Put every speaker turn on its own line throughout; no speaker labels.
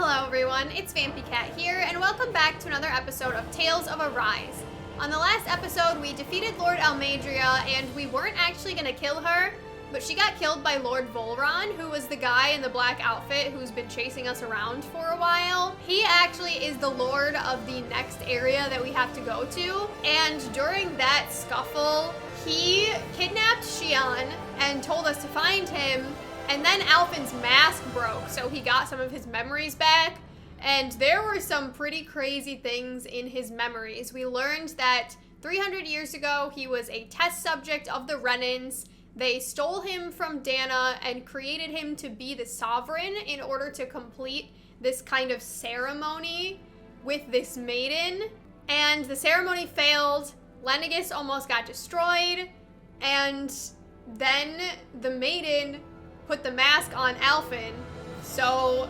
Hello everyone, it's VampyCat here, and welcome back to another episode of Tales of Arise. On the last episode, we defeated Lord Almadria, and we weren't actually gonna kill her, but she got killed by Lord Vholran, who was the guy in the black outfit who's been chasing us around for a while. He actually is the lord of the next area that we have to go to, and during that scuffle, he kidnapped Shionne and told us to find him. And then Alphen's mask broke, so he got some of his memories back. And there were some pretty crazy things in his memories. We learned that 300 years ago, he was a test subject of the Renans. They stole him from Dana and created him to be the sovereign in order to complete this kind of ceremony with this maiden. And the ceremony failed. Lenegis almost got destroyed. And then the maiden put the mask on Alphen, so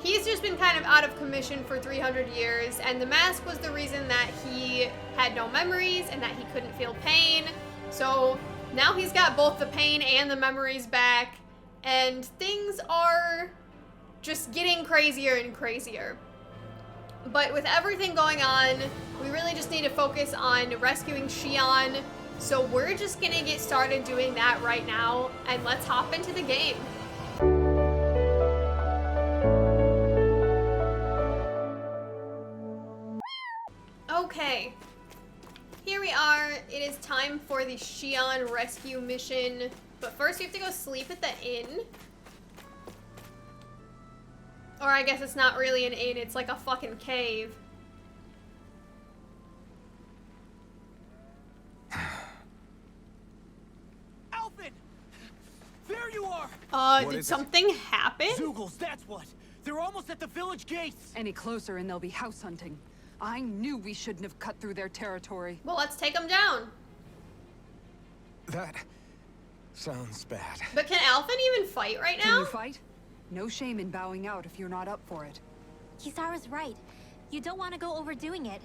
he's just been kind of out of commission for 300 years, and the mask was the reason that he had no memories and that he couldn't feel pain. So now he's got both the pain and the memories back, and things are just getting crazier and crazier. But with everything going on, we really just need to focus on rescuing Shionne. So we're just gonna get started doing that right now, and let's hop into the game. Okay, here we are. It is time for the Shionne rescue mission, but first we have to go sleep at the inn. Or I guess it's not really an inn, it's like a fucking cave.
There you are!
Did something happen?
Zeugles, that's what! They're almost at the village gates!
Any closer and they'll be house hunting. I knew we shouldn't have cut through their territory.
Well, let's take them down.
That sounds bad.
But can Alphen even fight right now?
Can you fight? No shame in bowing out if you're not up for it.
Kisara's right. You don't want to go overdoing it.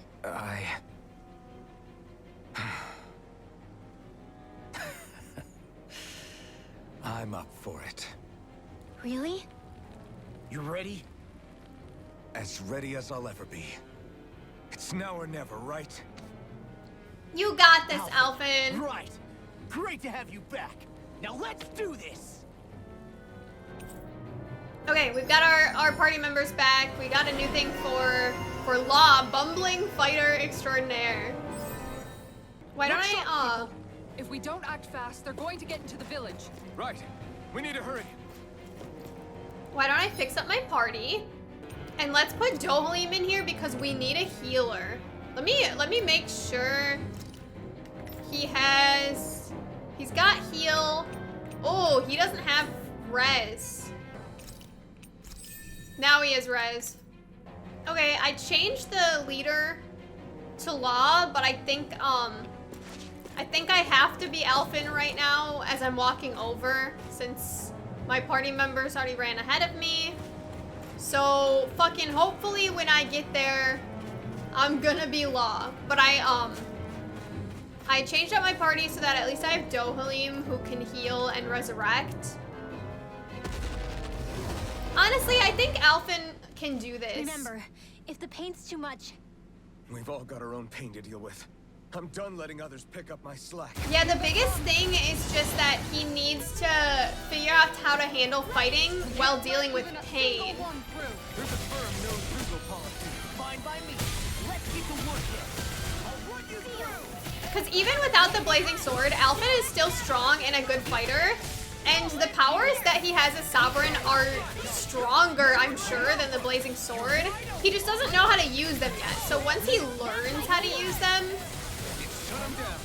I'm up for it.
Really?
You ready?
As ready as I'll ever be. It's now or never, right?
You got this, Alphen.
Right. Great to have you back. Now let's do this.
Okay, we've got our party members back. We got a new thing for Law, bumbling fighter extraordinaire. Why don't I,
If we don't act fast, they're going to get into the village.
Right. We need to hurry.
why don't I fix up my party? And let's put Dohalim in here because we need a healer. Let me make sure he's got heal. Oh, he doesn't have res. Now he has res. Okay, I changed the leader to Law, but I think I have to be Alphen right now as I'm walking over since my party members already ran ahead of me. So fucking hopefully when I get there, I'm gonna be Law. But I changed up my party so that at least I have Dohalim who can heal and resurrect. Honestly, I think Alphen can do this.
Remember, if the pain's too much...
We've all got our own pain to deal with. I'm done letting others pick up my slack.
Yeah, the biggest thing is just that he needs to figure out how to handle fighting while dealing with pain.
There's a firm no-Zeugles policy. Fine by me. Let's get to work here. I'll run you through.
Because even without the blazing sword, Alphen is still strong and a good fighter. And the powers that he has as sovereign are stronger, I'm sure, than the blazing sword. He just doesn't know how to use them yet. So once he learns how to use them,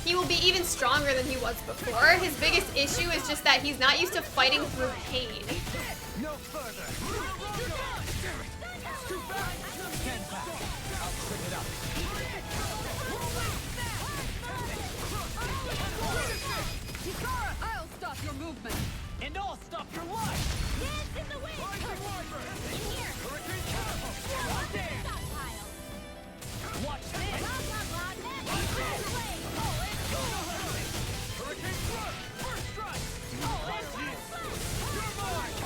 he will be even stronger than he was before. His biggest issue is just that he's not used to fighting through pain.
No further. Scoot back. Stand back. I'll trip it up.
Kisara, I'll stop your movement.
And I'll stop your life.
Dance in the wind! In here!
Right there. Watch this.
Blah, blah, blah, next! Flash away!
Hurricane thrust. First strike. Oh, that's it. You're mine.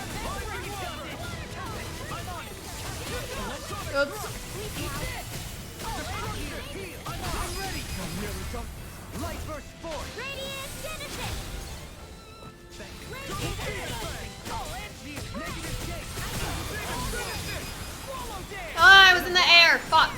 Oops.
I'm ready. Light burst force.
Radiant Genesis!
Oh, I was in the air. Fuck.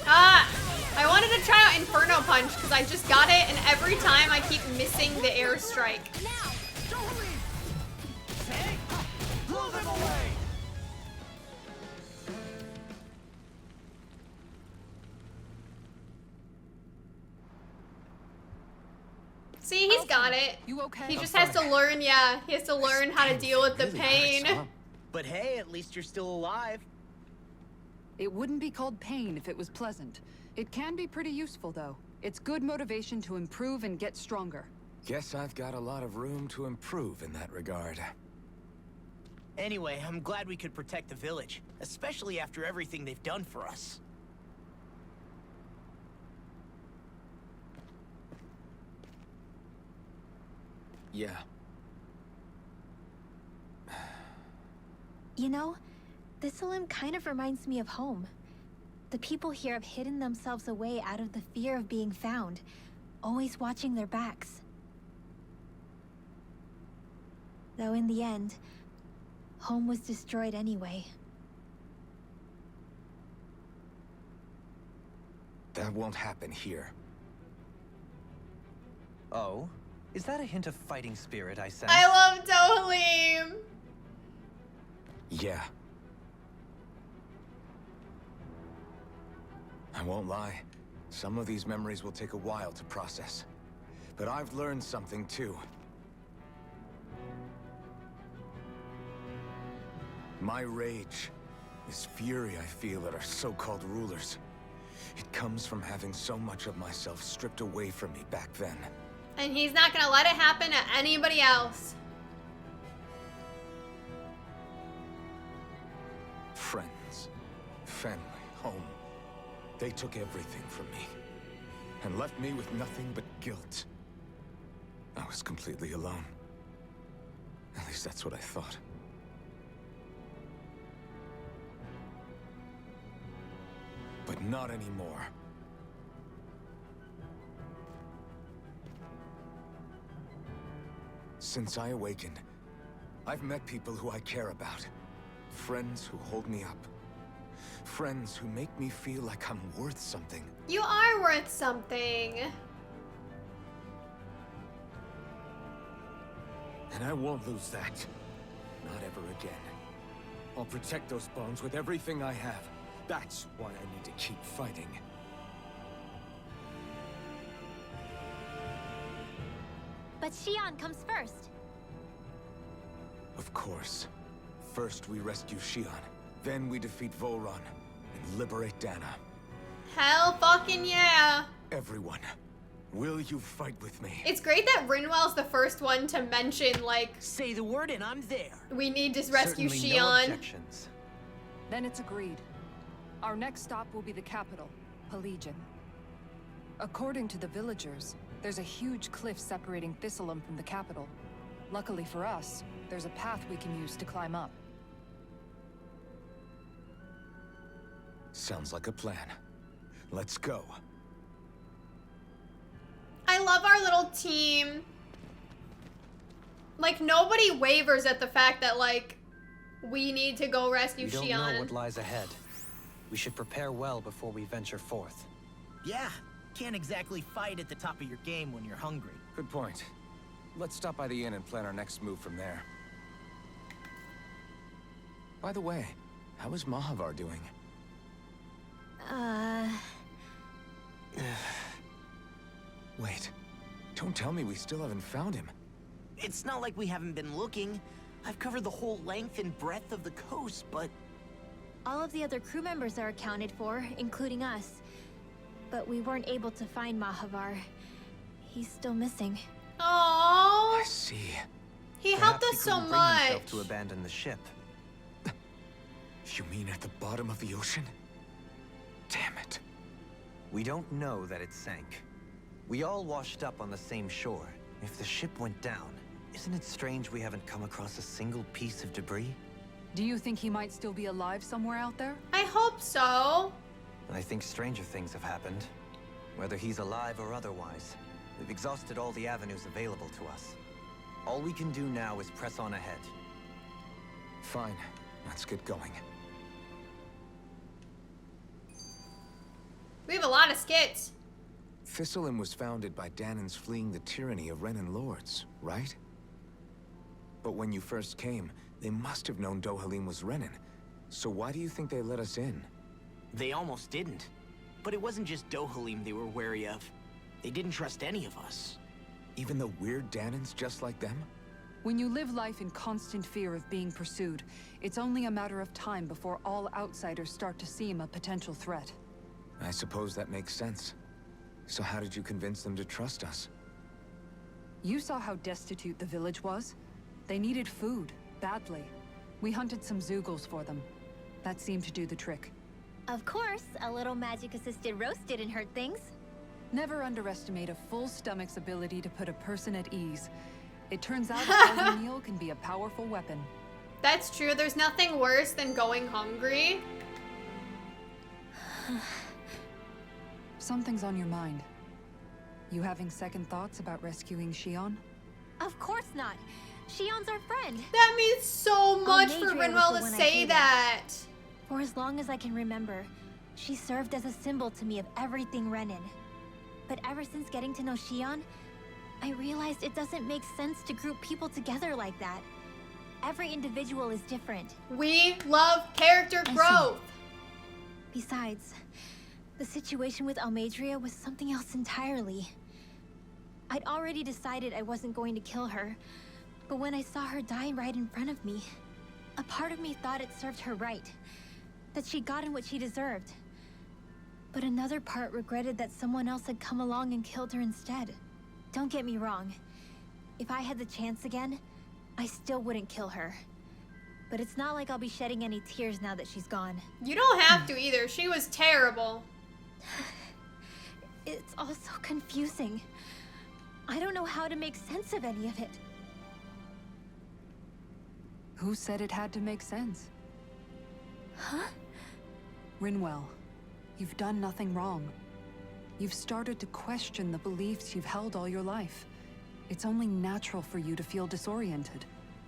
Ah, I wanted to try out Inferno Punch because I just got it, and every time I keep missing the airstrike.
Blow them away.
See, he's got it.
You okay?
He just has to learn, yeah, he has to learn how to deal with the
Really
pain.
hurts, huh?
But hey, at least you're still alive.
It wouldn't be called pain if it was pleasant. It can be pretty useful, though. It's good motivation to improve and get stronger.
Guess I've got a lot of room to improve in that regard.
Anyway, I'm glad we could protect the village, especially after everything they've done for us.
Yeah.
You know, Thistleum kind of reminds me of home. The people here have hidden themselves away out of the fear of being found, always watching their backs. Though in the end, home was destroyed anyway.
That won't happen here.
Oh? Is that a hint of fighting spirit I sense?
I love Dohalim.
Yeah. I won't lie. Some of these memories will take a while to process. But I've learned something too. My rage, this fury I feel at our so-called rulers, it comes from having so much of myself stripped away from me back then.
And he's not gonna let it happen to anybody else.
Friends, family, home. They took everything from me and left me with nothing but guilt. I was completely alone. At least that's what I thought. But not anymore. Since I awakened, I've met people who I care about. Friends who hold me up. Friends who make me feel like I'm worth something.
You are worth something.
And I won't lose that. Not ever again. I'll protect those bones with everything I have. That's why I need to keep fighting.
But Shionne comes first.
Of course. First we rescue Shionne. Then we defeat Vholran and liberate Dana.
Hell fucking yeah.
Everyone, will you fight with me?
It's great that Rinwell's the first one to mention, like,
Say the word and I'm there.
we need to rescue
Certainly no
Shionne.
objections.
Then it's agreed. Our next stop will be the capital, Pelegion. According to the villagers, there's a huge cliff separating Thistleum from the capital. Luckily for us, there's a path we can use to climb up.
Sounds like a plan. Let's go.
I love our little team. Like, nobody wavers at the fact that, like, we need to go rescue
We don't know
Shionne.
what lies ahead. We should prepare well before we venture forth.
Yeah, can't exactly fight at the top of your game when you're hungry.
Good point. Let's stop by the inn and plan our next move from there. By the way, how is Mahavar doing? Wait, don't tell me we still haven't found him.
It's not like we haven't been looking. I've covered the whole length and breadth of the coast, but
All of the other crew members are accounted for, including us. But we weren't able to find Mahavar. He's still missing.
Aww.
I see.
He helped
Perhaps
us
he
so
couldn't bring
much.
himself to abandon the ship.
You mean at the bottom of the ocean? Damn it.
We don't know that it sank. We all washed up on the same shore. If the ship went down, isn't it strange we haven't come across a single piece of debris?
Do you think he might still be alive somewhere out there?
I hope so.
I think stranger things have happened. Whether he's alive or otherwise, we've exhausted all the avenues available to us. All we can do now is press on ahead.
Fine, let's get going.
We have a lot of skits.
Thistleum was founded by Danans fleeing the tyranny of Renan lords, right? But when you first came, they must have known Dohalim was Renan. So why do you think they let us in?
They almost didn't. But it wasn't just Dohalim they were wary of. They didn't trust any of us.
Even the weird Danans just like them?
When you live life in constant fear of being pursued, it's only a matter of time before all outsiders start to seem a potential threat.
I suppose that makes sense. So how did you convince them to trust us?
You saw how destitute the village was? They needed food, badly. We hunted some Zeugles for them. That seemed to do the trick.
Of course, a little magic-assisted roast didn't hurt things.
Never underestimate a full stomach's ability to put a person at ease. It turns out a healthy meal can be a powerful weapon.
That's true. There's nothing worse than going hungry.
Something's on your mind. You having second thoughts about rescuing Shionne?
Of course not. Shionne's our friend.
That means so much for
Almeidrea was
Rinwell
the
to
one I
say
hated.
that.
For as long as I can remember, she served as a symbol to me of everything Renan. But ever since getting to know Shionne, I realized it doesn't make sense to group people together like that. Every individual is different.
We love character
I see.
growth.
Besides, the situation with Almeidrea was something else entirely. I'd already decided I wasn't going to kill her, but when I saw her die right in front of me, a part of me thought it served her right, that she'd gotten what she deserved. But another part regretted that someone else had come along and killed her instead. Don't get me wrong. If I had the chance again, I still wouldn't kill her. But it's not like I'll be shedding any tears now that she's gone.
You don't have to either. She was terrible.
It's all so confusing. I don't know how to make sense of any of it.
Who said it had to make sense?
Huh?
Rinwell, you've done nothing wrong. You've started to question the beliefs you've held all your life. It's only natural for you to feel disoriented.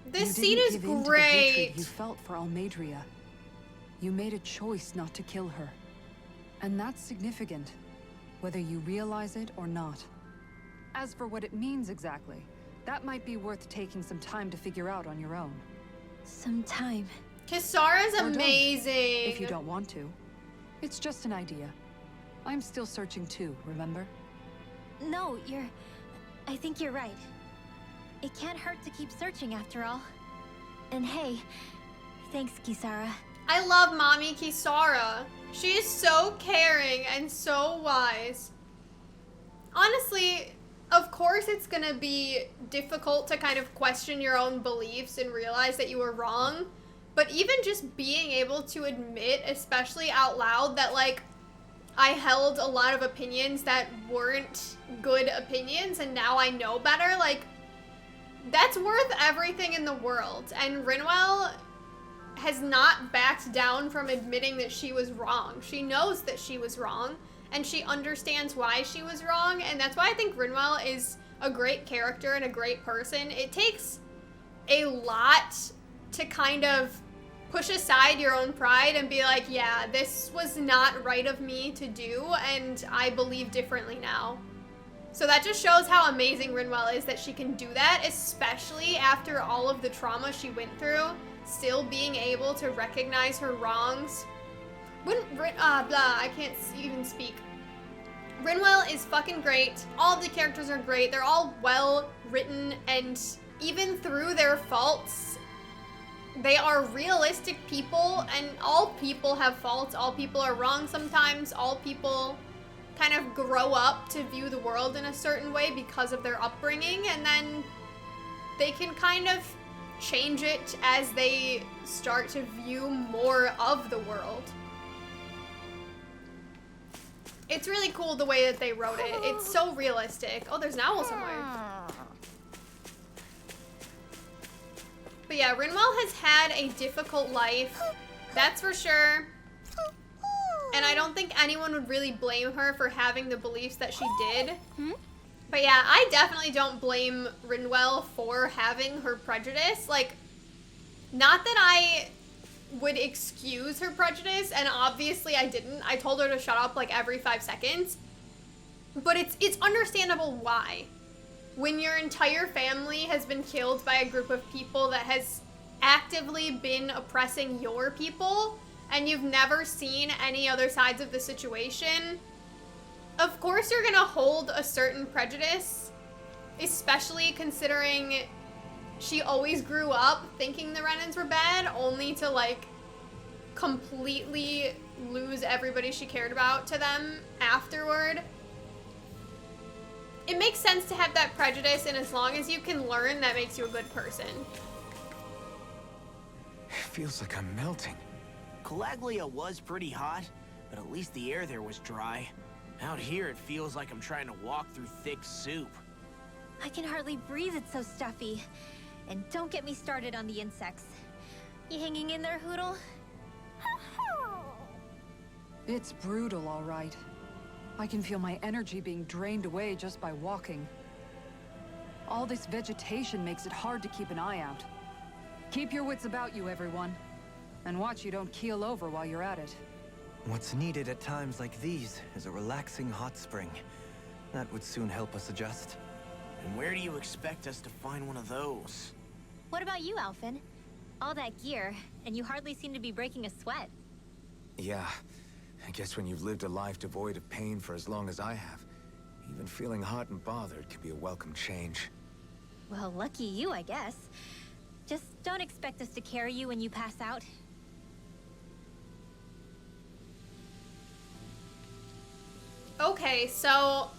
This
You
scene
didn't
is
give in to the hatred
great.
you felt for Almeidrea. You made a choice not to kill her. And that's significant, whether you realize it or not. As for what it means exactly, that might be worth taking some time to figure out on your own.
Some time.
Kisara's
Or don't,
amazing.
If you don't want to. It's just an idea. I'm still searching too, remember?
No, I think you're right. It can't hurt to keep searching after all. And hey, thanks, Kisara.
I love Mommy Kisara. She is so caring and so wise. Honestly, of course it's gonna be difficult to kind of question your own beliefs and realize that you were wrong. But even just being able to admit, especially out loud, that like, I held a lot of opinions that weren't good opinions and now I know better, like, that's worth everything in the world. And Rinwell has not backed down from admitting that she was wrong. She knows that she was wrong, and she understands why she was wrong, and that's why I think Rinwell is a great character and a great person. It takes a lot to kind of push aside your own pride and be like, yeah, this was not right of me to do, and I believe differently now. So that just shows how amazing Rinwell is, that she can do that, especially after all of the trauma she went through, still being able to recognize her wrongs. I can't even speak. Rinwell is fucking great. All of the characters are great. They're all well written, and even through their faults, they are realistic people, and all people have faults. All people are wrong sometimes. All people kind of grow up to view the world in a certain way because of their upbringing, and then they can kind of change it as they start to view more of the world. It's really cool the way that they wrote it. It's so realistic. Oh, there's an owl somewhere. But yeah, Rinwell has had a difficult life. That's for sure. And I don't think anyone would really blame her for having the beliefs that she did. But yeah, I definitely don't blame Rinwell for having her prejudice. Like, not that I would excuse her prejudice, and obviously I didn't. I told her to shut up like every 5 seconds. But it's understandable why. When your entire family has been killed by a group of people that has actively been oppressing your people, and you've never seen any other sides of the situation, of course you're gonna hold a certain prejudice, especially considering she always grew up thinking the Renans were bad, only to, like, completely lose everybody she cared about to them afterward. It makes sense to have that prejudice, and as long as you can learn, that makes you a good person.
It feels like I'm melting.
Calaglia was pretty hot, but at least the air there was dry. Out here, it feels like I'm trying to walk through thick soup.
I can hardly breathe, it's so stuffy. And don't get me started on the insects. You hanging in there, Hoodle?
It's brutal, all right. I can feel my energy being drained away just by walking. All this vegetation makes it hard to keep an eye out. Keep your wits about you, everyone. And watch you don't keel over while you're at it.
What's needed at times like these is a relaxing hot spring. That would soon help us adjust.
And where do you expect us to find one of those?
What about you, Alphen? All that gear, and you hardly seem to be breaking a sweat.
Yeah, I guess when you've lived a life devoid of pain for as long as I have, even feeling hot and bothered can be a welcome change.
Well, lucky you, I guess. Just don't expect us to carry you when you pass out.
Okay, so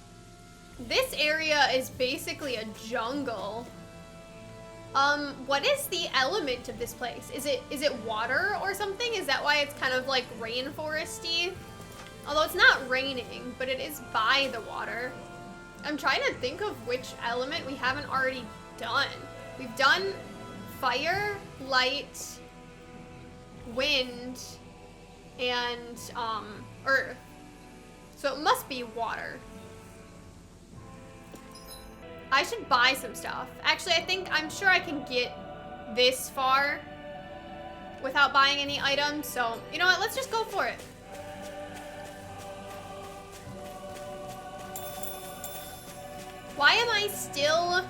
this area is basically a jungle. What is the element of this place? Is it water or something? Is that why it's kind of like rainforesty? Although it's not raining, but it is by the water. I'm trying to think of which element we haven't already done. We've done fire, light, wind, and earth. So it must be water. I should buy some stuff. Actually, I'm sure I can get this far without buying any items. So, you know what? Let's just go for it. Why am I still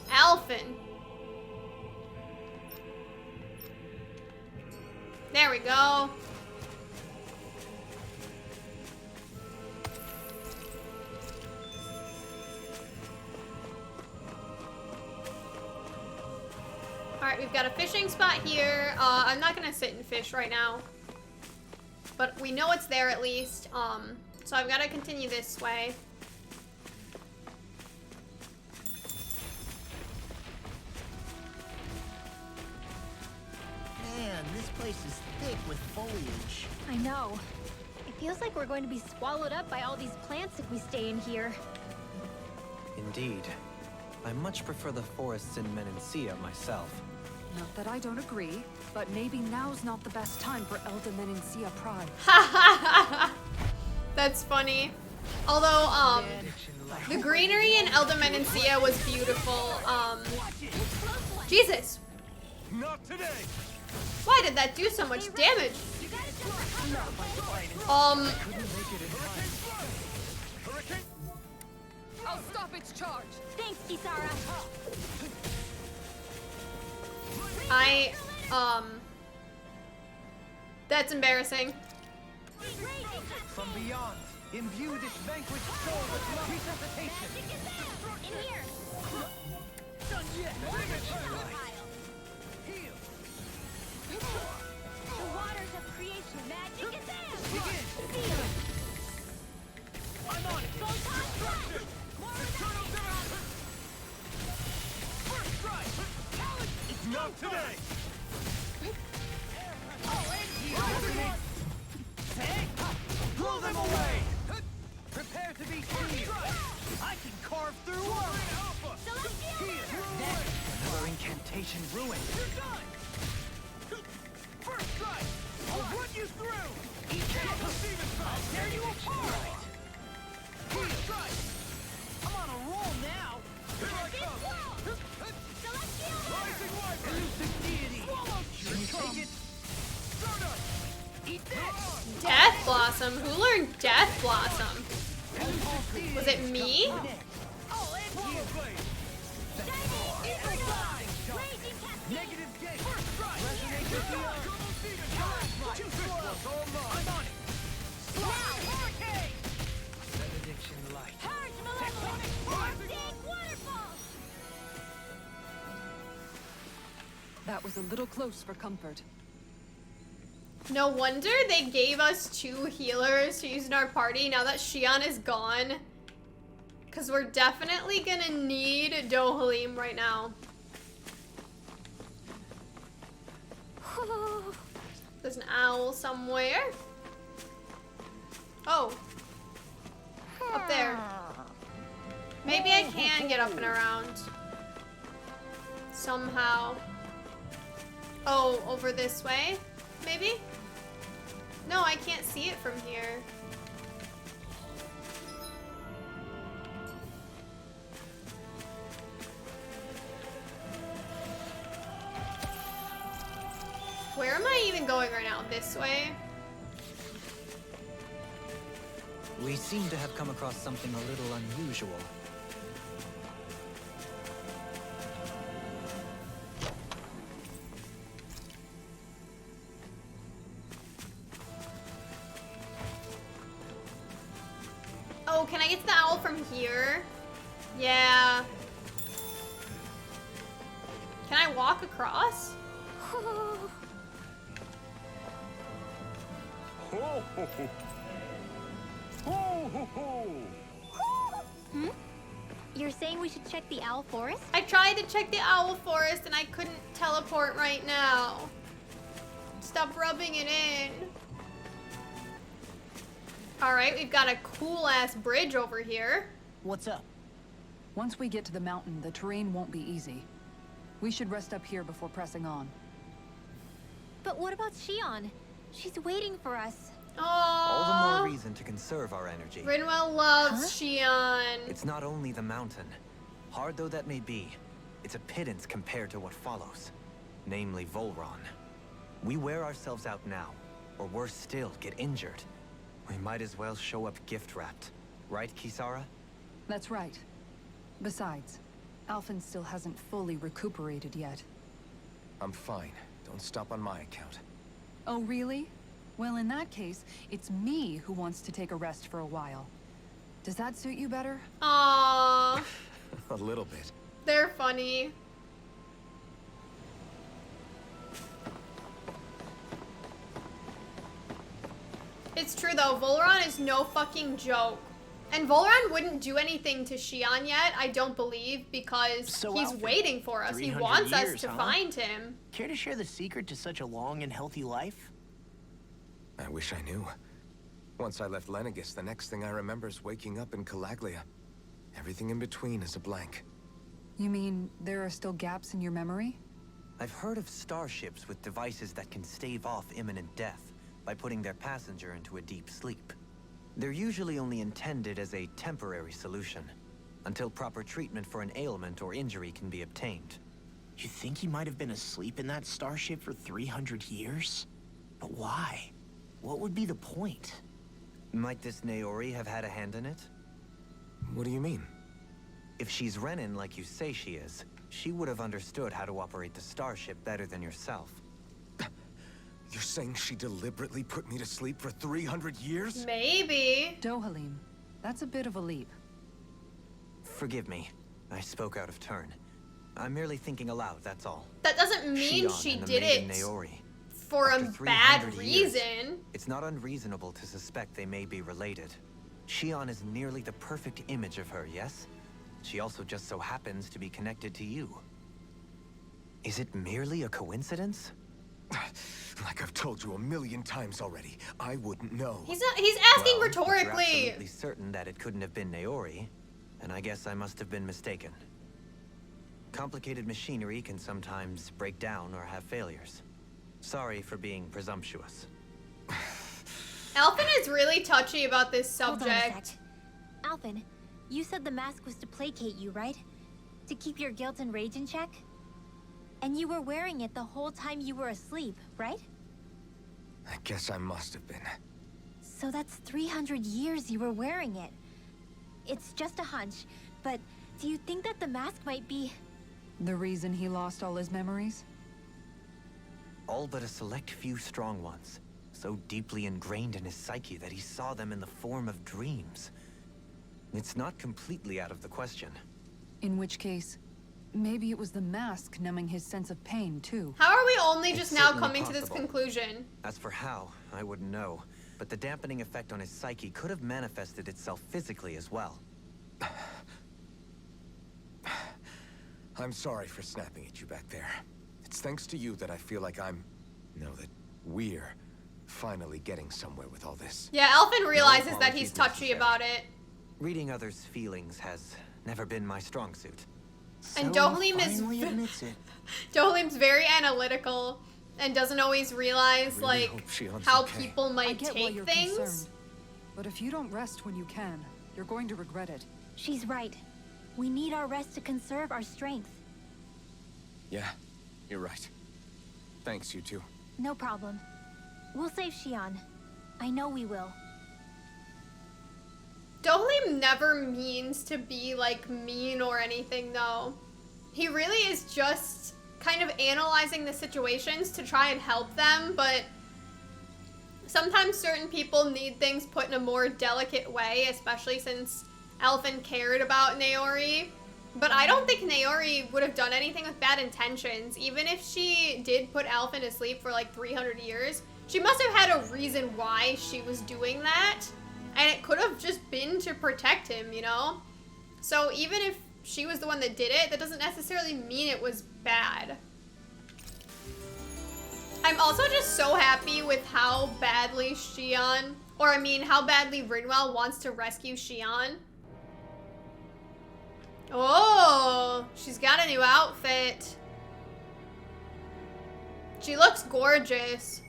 Alphen? There we go. Alright, we've got a fishing spot here. I'm not gonna sit and fish right now. But we know it's there at least. So I've gotta continue this way.
Man, this place is thick with foliage.
I know. It feels like we're going to be swallowed up by all these plants if we stay in here.
Indeed. I much prefer the forests in Menancia myself.
Not that I don't agree, but maybe now's not the best time for Elda Menancia Pride.
That's funny. Although, the greenery in Elda Menancia was beautiful. Jesus!
Not today.
Why did that do so much damage?
I'll stop its charge.
Thanks, Kisara.
That's embarrassing.
From beyond, imbue this vanquished soul with love. Resuscitation.
In here.
Done yet. Heal.
The waters of creation magic is there.
Begin. I'm on it. Go construction. Eternal Ganath. First strike. Not today. Oh, and blow them away. to be feared. I can carve through walls.
Another incantation ruined.
You're done. First strike. I'll run you through. I'll tear you apart. First strike. I'm on a roll now. Here I come. Rising Wyvern. Elusive deity. Swallow. Take it. Stardust. Eat this.
Death Blossom? Who learned Death Blossom? Was it me?
I'll end you. Negative gate. First strike. Resonate with the earth. I'm on it. Now, hurricane. Benediction light.
That was a little close for comfort.
No wonder they gave us 2 healers to use in our party now that Shionne is gone. Because we're definitely gonna need Dohalim right now. There's an owl somewhere. Oh. Up there. Maybe I can get up and around. Somehow. Oh, over this way? Maybe? No, I can't see it from here. Where am I even going right now? This way?
We seem to have come across something a little unusual.
Oh, can I get to the owl from here? Yeah. Can I walk across?
You're saying we should check the owl forest?
I tried to check the owl forest and I couldn't teleport right now. Stop rubbing it in. Alright, we've got a cool ass bridge over here.
What's up?
Once we get to the mountain, the terrain won't be easy. We should rest up here before pressing on.
But what about Shionne? She's waiting for us.
Aww.
All the more reason to conserve our energy.
Rinwell loves Shionne.
It's not only the mountain. Hard though that may be, it's a pittance compared to what follows. Namely Vholran. We wear ourselves out now, or worse still, get injured. We might as well show up gift-wrapped. Right, Kisara?
That's right. Besides, Alphen still hasn't fully recuperated yet.
I'm fine. Don't stop on my account.
Oh, really? Well, in that case, it's me who wants to take a rest for a while. Does that suit you better?
Aww.
A little bit.
They're funny. It's true though, Vholran is no fucking joke. And Vholran wouldn't do anything to Shionne yet, I don't believe, because
So,
he's
Alphen,
waiting for us. He
300
wants us
years,
to
huh?
find him.
Care to share the secret to such a long and healthy life?
I wish I knew. Once I left Lenegis, the next thing I remember is waking up in Calaglia. Everything in between is a blank.
You mean there are still gaps in your memory?
I've heard of starships with devices that can stave off imminent death by putting their passenger into a deep sleep. They're usually only intended as a temporary solution, until proper treatment for an ailment or injury can be obtained.
You think he might have been asleep in that starship for 300 years? But why? What would be the point?
Might this Naori have had a hand in it?
What do you mean?
If she's Renin like you say she is, she would have understood how to operate the starship better than yourself.
You're saying she deliberately put me to sleep for 300 years?
Maybe.
Dohalim, that's a bit of a leap.
Forgive me. I spoke out of turn. I'm merely thinking aloud, that's all.
That doesn't mean
Shionne
she
and the
did
maiden
it
Naori.
for a
After
bad
300 years,
reason.
It's not unreasonable to suspect they may be related. Shionne is nearly the perfect image of her, yes? She also just so happens to be connected to you. Is it merely a coincidence?
Like I've told you 1,000,000 times already, I wouldn't know.
He's asking
Well, if you're
rhetorically.
absolutely certain that it couldn't have been Naori, and I guess I must have been mistaken. Complicated machinery can sometimes break down or have failures. Sorry for being presumptuous.
Alphen is really touchy about this
Hold on a
subject.
sec. Alphen, you said the mask was to placate you, right? To keep your guilt and rage in check? And you were wearing it the whole time you were asleep, right?
I guess I must have been.
So that's 300 years you were wearing it. It's just a hunch, but do you think that the mask might be...
The reason he lost all his memories?
All but a select few strong ones, so deeply ingrained in his psyche that he saw them in the form of dreams. It's not completely out of the question.
In which case, maybe it was the mask numbing his sense of pain, too.
How are we only
It's
just now
certainly
coming to this
possible.
conclusion?
As for how, I wouldn't know. But the dampening effect on his psyche could have manifested itself physically as well.
I'm sorry for snapping at you back there. It's thanks to you that I feel like that we're finally getting somewhere with all this.
Yeah, Alphen realizes that
apologies
he's touchy
necessary.
about it.
Reading others' feelings has never been my strong suit.
And
So
Dohalim
he
is
finally admits it.
Dohalim's very analytical and doesn't always realize
really
like
hope Shionne's
how
okay.
people
I
might
get why
take
you're
things.
concerned. But if you don't rest when you can, you're going to regret it.
She's right. We need our rest to conserve our strength.
Yeah, you're right. Thanks, you two.
No problem. We'll save Shionne. I know we will.
Dohalim never means to be like mean or anything though. He really is just kind of analyzing the situations to try and help them, but sometimes certain people need things put in a more delicate way, especially since Alphen cared about Naori. But I don't think Naori would have done anything with bad intentions. Even if she did put Alphen to sleep for like 300 years, she must have had a reason why she was doing that. And it could have just been to protect him, you know? So even if she was the one that did it, that doesn't necessarily mean it was bad. I'm also just so happy with how badly Shionne, or I mean how badly Rinwell wants to rescue Shionne. Oh, she's got a new outfit. She looks gorgeous.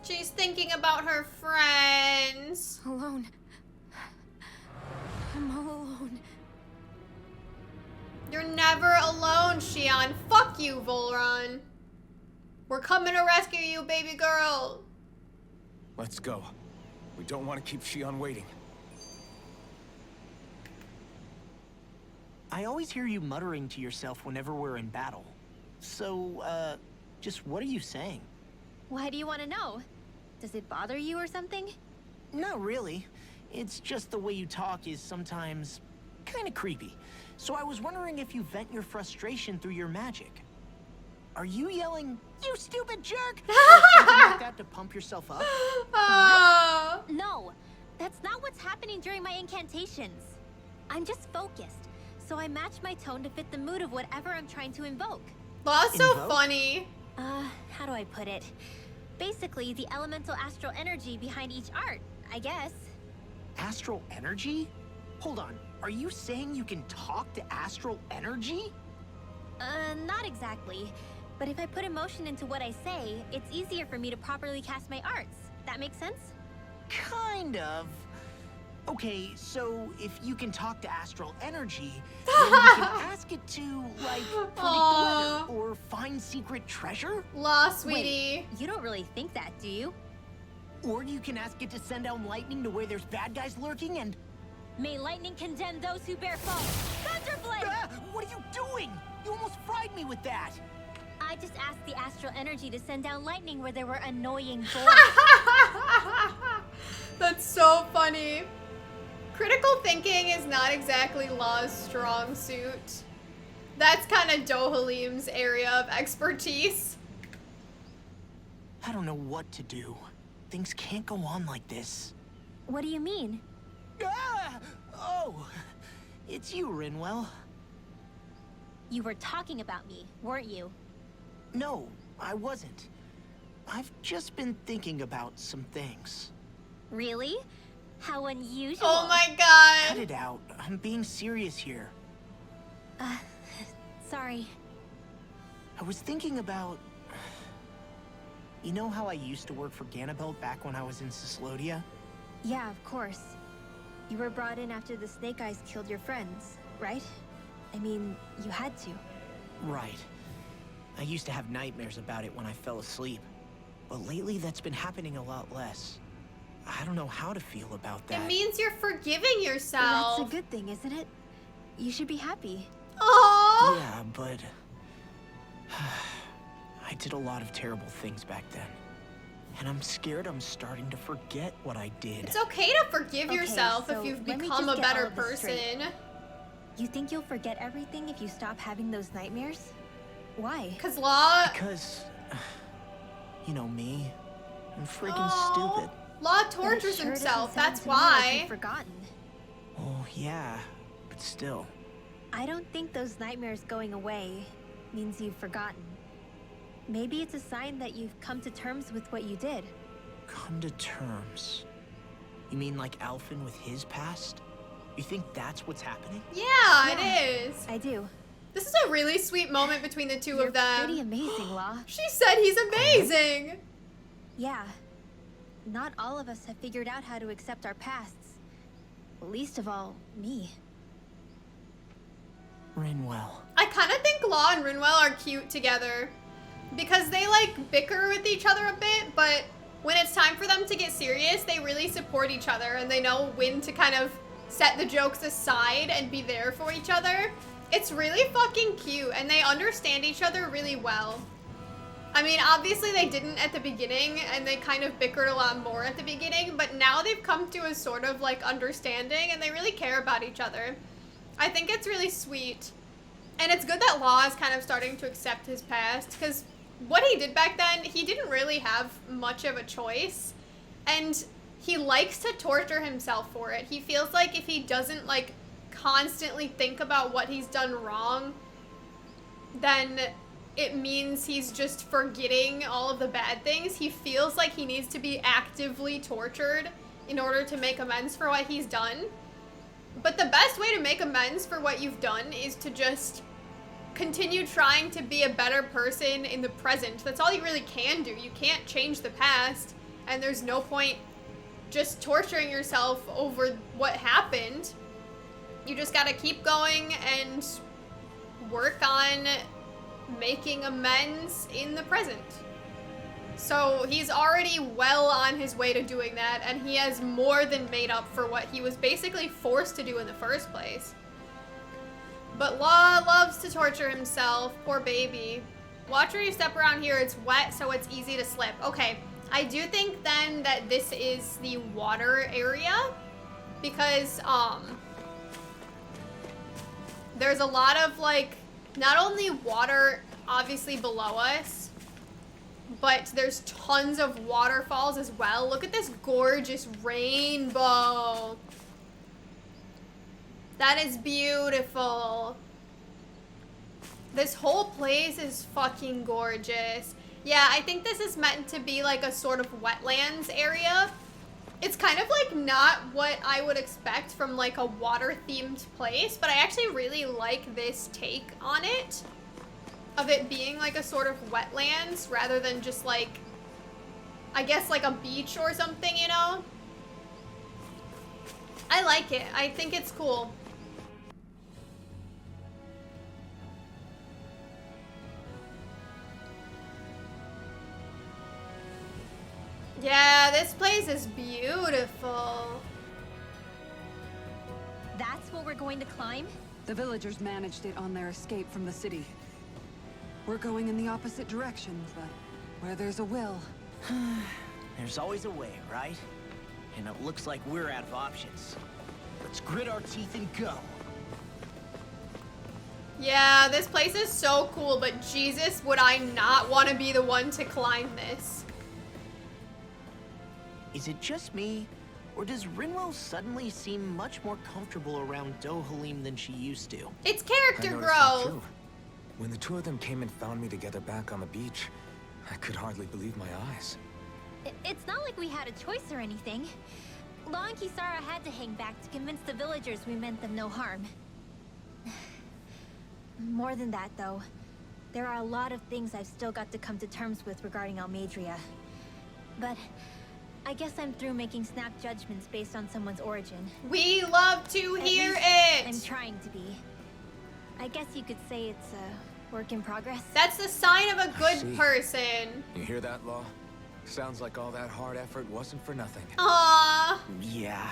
She's thinking about her friends.
Alone. I'm all alone.
You're never alone, Shionne. Fuck you, Vholran. We're coming to rescue you, baby girl.
Let's go. We don't want to keep Shionne waiting.
I always hear you muttering to yourself whenever we're in battle. So, just what are you saying?
Why do you want to know? Does it bother you or something?
Not really. It's just the way you talk is sometimes kind of creepy. So I was wondering if you vent your frustration through your magic. Are you yelling, "You stupid jerk," or something like that to pump yourself up?
Oh.
No, that's not what's happening during my incantations. I'm just focused, so I match my tone to fit the mood of whatever I'm trying to invoke.
That's so
Invoke?
funny.
How do I put it? Basically, the elemental astral energy behind each art, I guess.
Astral energy? Hold on. Are you saying you can talk to astral energy?
Not exactly. But if I put emotion into what I say, it's easier for me to properly cast my arts. That makes sense?
Kind of. Okay, so if you can talk to astral energy, then you can ask it to, like, predict the
Aw.
weather or find secret treasure?
La, sweetie.
Wait, you don't really think that, do you?
Or you can ask it to send down lightning to where there's bad guys lurking and...
May lightning condemn those who bear false. Thunderblade!
Ah, what are you doing? You almost fried me with that!
I just asked the astral energy to send down lightning where there were annoying boars.
That's so funny. Critical thinking is not exactly Law's strong suit. That's kind of Dohalim's area of expertise.
I don't know what to do. Things can't go on like this.
What do you mean?
Ah! Oh, it's you, Rinwell.
You were talking about me, weren't you?
No, I wasn't. I've just been thinking about some things.
Really? How unusual.
Oh my
Cut
god.
it out. I'm being serious here.
Sorry.
I was thinking about... You know how I used to work for Ganabelt back when I was in Cyslodia?
Yeah, of course. You were brought in after the Snake Eyes killed your friends, right? I mean, you had to.
Right. I used to have nightmares about it when I fell asleep. But lately that's been happening a lot less. I don't know how to feel about that.
It means you're forgiving
Well,
yourself.
that's a good thing, isn't it? You should be happy.
Aww.
Yeah, but... I did a lot of terrible things back then. And I'm scared I'm starting to forget what I did.
It's okay to forgive
Okay,
yourself
so
if you've
let me
become
just
a
get all
better
of this straight.
person.
You think you'll forget everything if you stop having those nightmares? Why?
Cause Law...
Because... You know me. I'm freaking
Aw.
stupid.
Law
But it
tortures
sure
himself,
doesn't sound
that's
to me like
why.
you've forgotten.
Oh, yeah. But still.
I don't think those nightmares going away means you've forgotten. Maybe it's a sign that you've come to terms with what you did.
Come to terms. You mean like Alphen with his past? You think that's what's happening?
Yeah,
Yeah.
it is.
I do.
This is a really sweet moment between the 2
You're
of them.
pretty amazing, Law.
She said he's amazing.
Yeah. Not all of us have figured out how to accept our pasts. Least of all, me.
Rinwell.
I kind of think Law and Rinwell are cute together. Because they, like, bicker with each other a bit, but when it's time for them to get serious, they really support each other, and they know when to kind of set the jokes aside and be there for each other. It's really fucking cute, and they understand each other really well. I mean, obviously they didn't at the beginning, and they kind of bickered a lot more at the beginning, but now they've come to a sort of, like, understanding, and they really care about each other. I think it's really sweet. And it's good that Law is kind of starting to accept his past, because what he did back then, he didn't really have much of a choice. And he likes to torture himself for it. He feels like if he doesn't, like, constantly think about what he's done wrong, then it means he's just forgetting all of the bad things. He feels like he needs to be actively tortured in order to make amends for what he's done. But the best way to make amends for what you've done is to just continue trying to be a better person in the present. That's all you really can do. You can't change the past, and there's no point just torturing yourself over what happened. You just gotta keep going and work on making amends in the present. So he's already well on his way to doing that, and he has more than made up for what he was basically forced to do in the first place. But Law loves to torture himself. Poor baby. Watch where you step around here. It's wet, so it's easy to slip. Okay, I do think then that this is the water area, because there's a lot of, like, not only water obviously below us, but there's tons of waterfalls as well. Look at this gorgeous rainbow. That is beautiful. This whole place is fucking gorgeous. Yeah, I think this is meant to be like a sort of wetlands area. It's kind of like not what I would expect from like a water-themed place, but I actually really like this take on it, of it being like a sort of wetlands rather than just like, I guess like a beach or something, you know? I like it. I think it's cool. Yeah, this place is beautiful.
That's what we're going to climb?
The villagers managed it on their escape from the city. We're going in the opposite direction, but where there's a will.
There's always a way, right? And it looks like we're out of options. Let's grit our teeth and go.
Yeah, this place is so cool, but Jesus, would I not want to be the one to climb this?
Is it just me? Or does Rinwell suddenly seem much more comfortable around Dohalim than she used to?
It's
I
character
noticed that
growth.
too. When the two of them came and found me together back on the beach, I could hardly believe my eyes.
It's not like we had a choice or anything. Law and Kisara had to hang back to convince the villagers we meant them no harm. More than that, though, there are a lot of things I've still got to come to terms with regarding Almeidrea. But I guess I'm through making snap judgments based on someone's origin.
We love to hear
I'm
it.
trying to be. I guess you could say it's a work in progress.
That's the sign of a
see.
good person.
You hear that, Law? Sounds like all that hard effort wasn't for nothing.
Aww.
Yeah.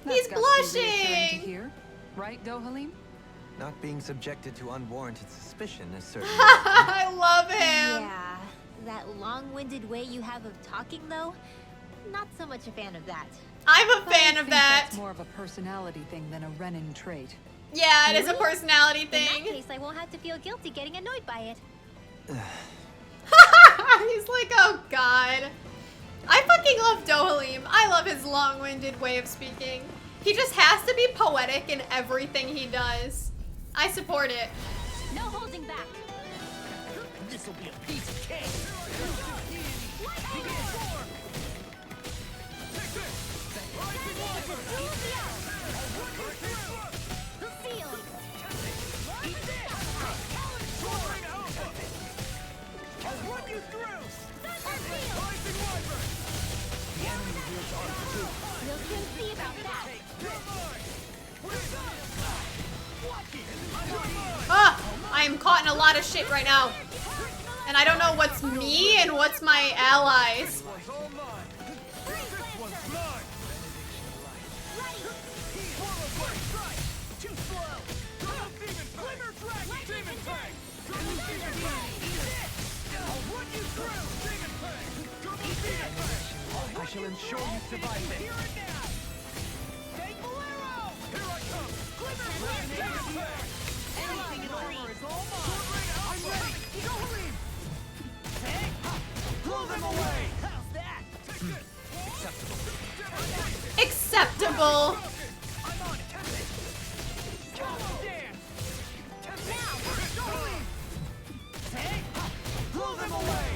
He's
That's got to be reassuring
blushing.
to hear, right, Dohalim?
Not being subjected to unwarranted suspicion is certainly...
I love him.
Yeah, that long-winded way you have of talking, though, not so much a fan of that.
I'm a
But I
fan of
think
that.
That's more of a personality thing than a Renin trait.
Yeah, it is a
Really?
personality
In that
thing.
case, I won't have to feel guilty getting annoyed by it.
He's like, oh god. I fucking love Dohalim. I love his long-winded way of speaking. He just has to be poetic in everything he does. I support it.
No holding back.
This'll be a piece of cake. I'll run you through.
We'll soon see about that.
Ah, I am caught in a lot of shit right now. And I don't know what's me and what's my allies.
I shall ensure you survive this. Here and now. Take Bolero. Here I come. Glimmer, anything in armor is all mine. I'm ready. Dohalim. Blow them away. How's that?
Acceptable.
I'm on it. Dance. Now. Blow them away.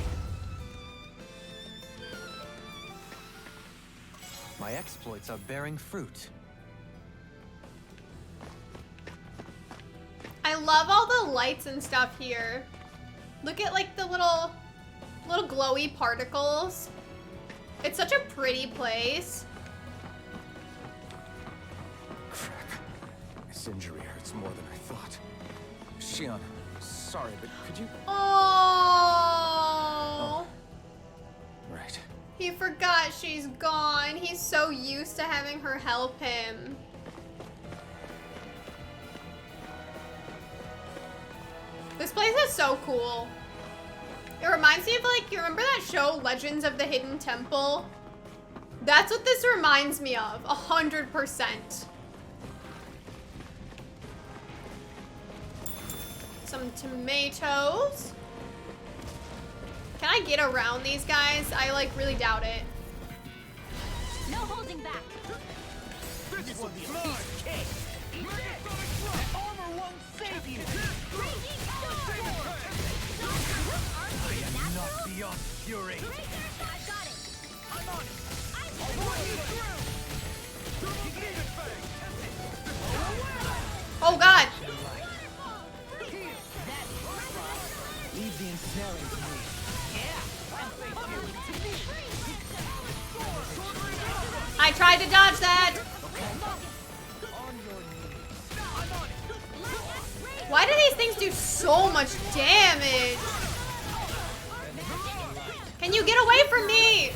My exploits are bearing fruit.
I love all the lights and stuff here. Look at like the little glowy particles. It's such a pretty place.
Crap. This injury hurts more than I thought. Shionne, sorry, but could you...
Oh.
Right.
He forgot she's gone. He's so used to having her help him. This place is so cool. It reminds me of like, you remember that show, Legends of the Hidden Temple? That's what this reminds me of, 100%. Some tomatoes. Can I get around these guys? I like really doubt it.
No holding back.
This will be a piece of cake. Armor won't save you. I am not beyond fury.
I got it.
I'm on it. I'll run you through.
Oh god.
Leave the ensnaring to me.
I tried to dodge that. Why do these things do so much damage? Can you get away from me?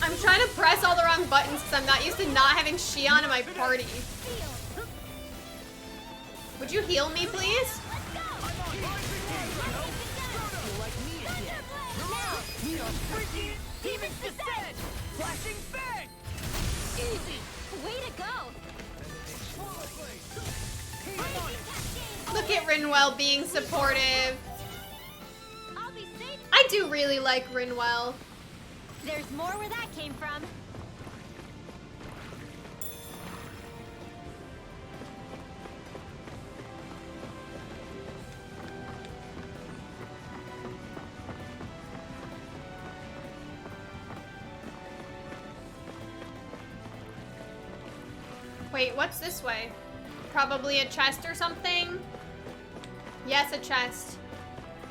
I'm trying to press all the wrong buttons because I'm not used to not having Shionne in my party. Would you heal me, please?
Demons descend! Flashing bang!
Easy. Way to go.
Look at Rinwell being supportive.
I'll
do really like Rinwell.
There's more where that came from.
Wait, what's this way? Probably a chest or something? Yes, a chest.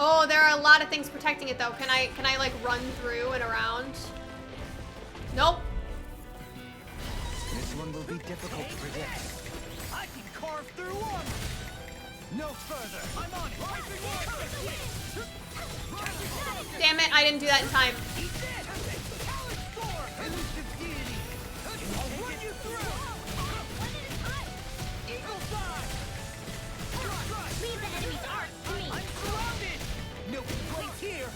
Oh, there are a lot of things protecting it though. Can I like run through and around? Nope.
This one will be difficult to predict.
I can carve through armor. No further. I'm on it.
Damn it, I didn't do that in time.
Eat this. Talent sword. Elusive deity. I'll run you through. Eagle dive.
Leave the enemy's arc to me.
I'm surrounded. No place here.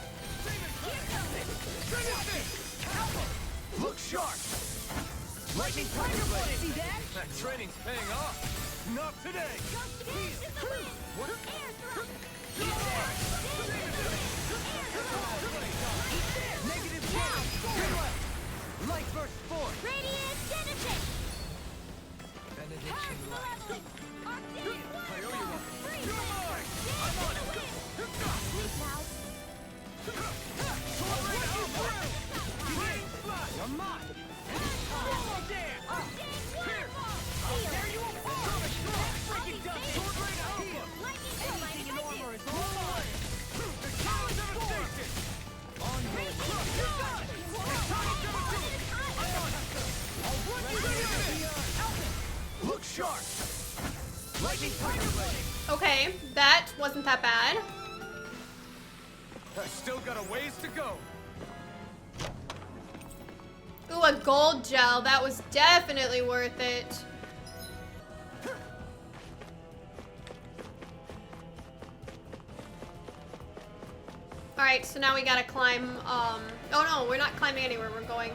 Look sharp. Lightning tiger blade. See that?
That training's paying off.
Not today. What? Negative one. Light burst force.
Radiant Genesis!
Benediction light.
I'm on it. You're mine. Swallow dance. Here. I'll tear you apart. Freaking dust. Sword right out. Anything in armor is all mine. The talent devastation. On your way. Tectonic devastation. I'm on it. I'll run you through. Look sharp. Lightning tiger blade.
Okay, that wasn't that bad.
I still got a ways to go.
Ooh, a gold gel. That was definitely worth it. Alright, so now we gotta climb, oh no, we're not climbing anywhere, we're going...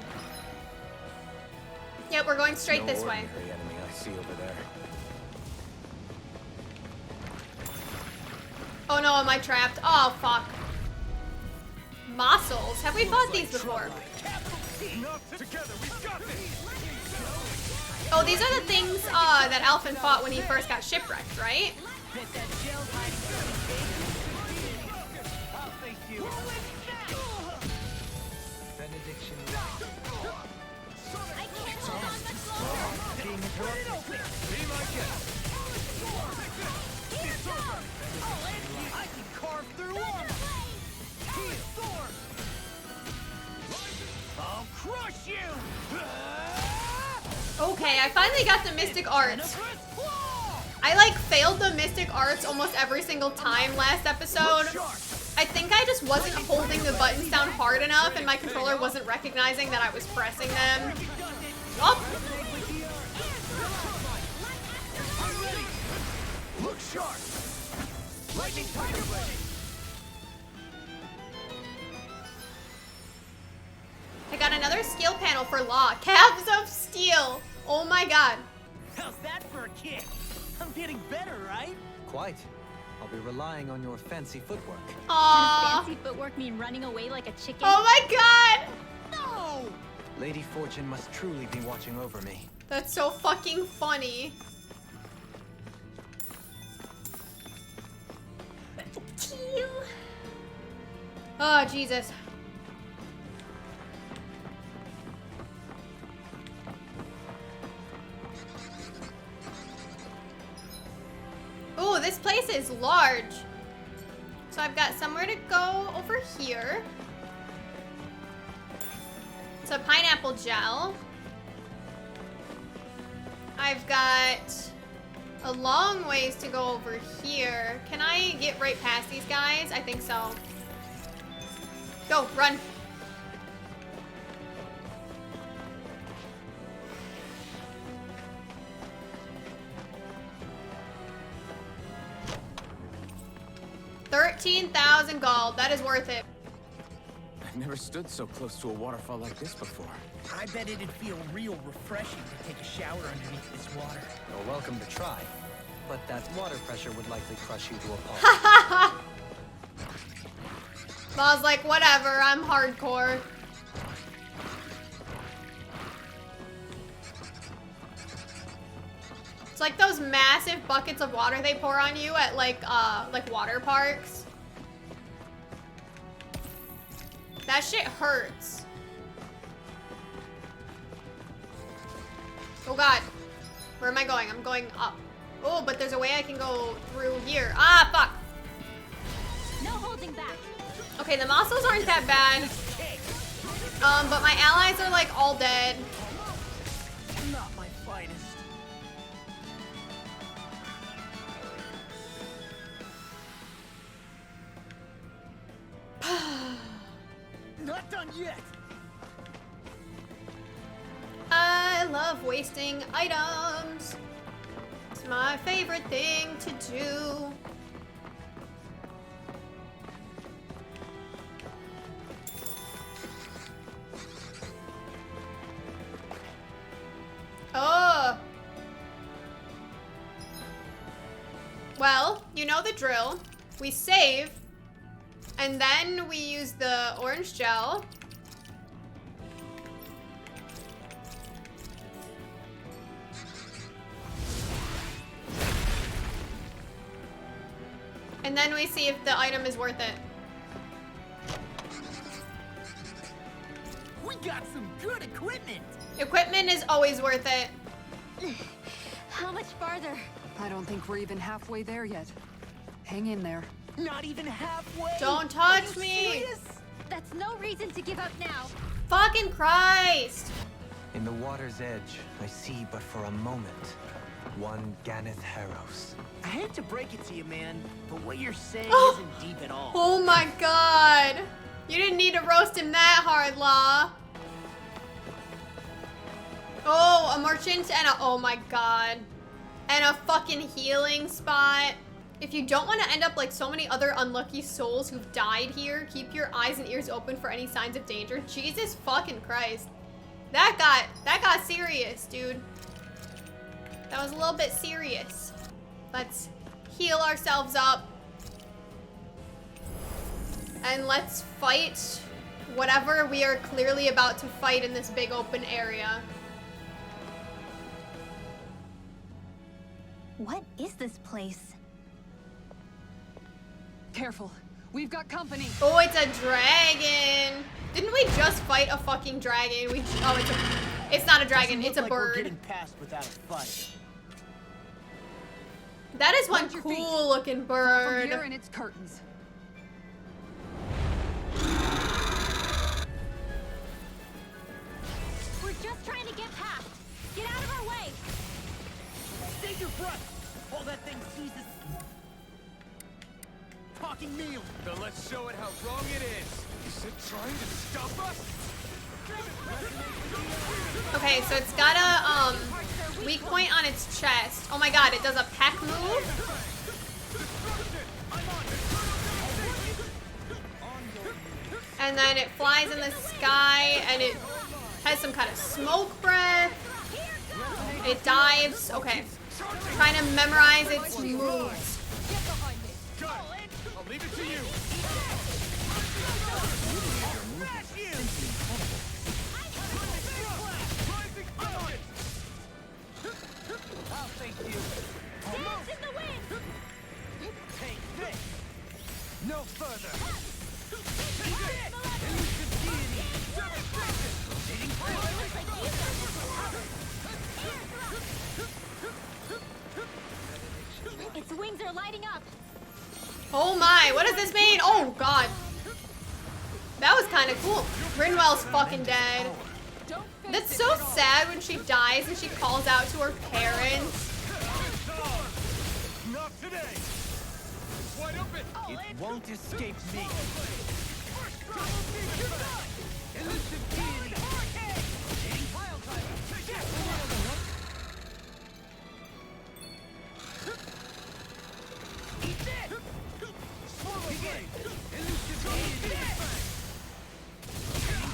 Yep, we're going straight this way.
No ordinary enemy I see over there.
Oh no, am I trapped? Oh, fuck. Mossels? Have we fought these before?
Together, we've got this.
Oh, these are the things that Alphen fought when he first got shipwrecked, right?
I'll face you.
Benediction light.
I can't hold on much longer!
Being interrupted.
Be my guest. I can carve through armor. Heal. Sword. I'll crush you.
Okay, I finally got the Mystic Arts. I like failed the Mystic Arts almost every single time last episode. I think I just wasn't holding the buttons down hard enough and my controller wasn't recognizing that I was pressing them. Oh!
Look sharp. Lightning tiger blade.
I got another skill panel for Law. Calves of Steel. Oh my god.
How's that for a kick? I'm getting better, right?
Quite. I'll be relying on your fancy footwork.
Aww.
Fancy footwork mean running away like a chicken?
Oh my god.
No!
Lady Fortune must truly be watching over me.
That's so fucking funny. Oh, Jesus. Oh, this place is large. So I've got somewhere to go over here. It's a pineapple gel. I've got a long ways to go over here. Can I get right past these guys? I think so. Go, run. $13,000 gold. That is worth it.
I've never stood so close to a waterfall like this before.
I bet it'd feel real refreshing to take a shower underneath this water.
You're welcome to try. But that water pressure would likely crush you to a pulp.
I was like, whatever, I'm hardcore. It's like those massive buckets of water they pour on you at like water parks. That shit hurts. Oh god. Where am I going? I'm going up. Oh, but there's a way I can go through here. Ah, fuck.
No holding back.
Okay, the muscles aren't that bad. But my allies are like all dead.
Not my finest.
Not done yet.
I love wasting items. It's my favorite thing to do. Oh. Well, you know the drill. We save, and then we use the orange gel. And then we see if the item is worth it.
We got some good equipment.
Equipment is always worth it.
How much farther?
I don't think we're even halfway there yet. Hang in there.
Not even halfway.
Don't
Are
touch
you
me.
serious?
That's no reason to give up now.
Fucking Christ.
In the water's edge, I see but for a moment one Ganath Haros.
I hate to break it to you, man, but what you're saying
Oh.
isn't deep at all.
Oh my god. You didn't need to roast him that hard, Law. Oh, a merchant and a, oh my god. And a fucking healing spot. If you don't want to end up like so many other unlucky souls who've died here, keep your eyes and ears open for any signs of danger. Jesus fucking Christ. That got serious, dude. That was a little bit serious. Let's heal ourselves up. And let's fight whatever we are clearly about to fight in this big open area.
What is this place?
Careful. We've got company.
Oh, it's a dragon. Didn't we just fight a fucking dragon? It's not a dragon,
Doesn't
it's a
look like we're
bird.
getting past without a fight.
That is one
Plant your feet.
cool looking
From
bird.
here and it's curtains.
We're just trying to get past. Get out of our way.
Save your breath. All that thing sees is talking meal.
Then let's show it how wrong it is. Is it trying to stop us?
Okay, so it's got a weak point on its chest. Oh my god, it does a peck move. And then it flies in the sky and it has some kind of smoke breath. It dives. Okay. Trying to memorize its moves.
Good. I'll leave it to you.
I'll thank you.
Dance in the wind.
Take this. No further.
Its wings are lighting up.
Oh my, what does this mean? Oh god. That was kind of cool. Rinwell's fucking dead. That's so sad when she dies and she calls out to her parents.
Not today. It's wide open.
It won't escape me. Elusive deity. Pile driver. Eat this. Begin. Elusive deity.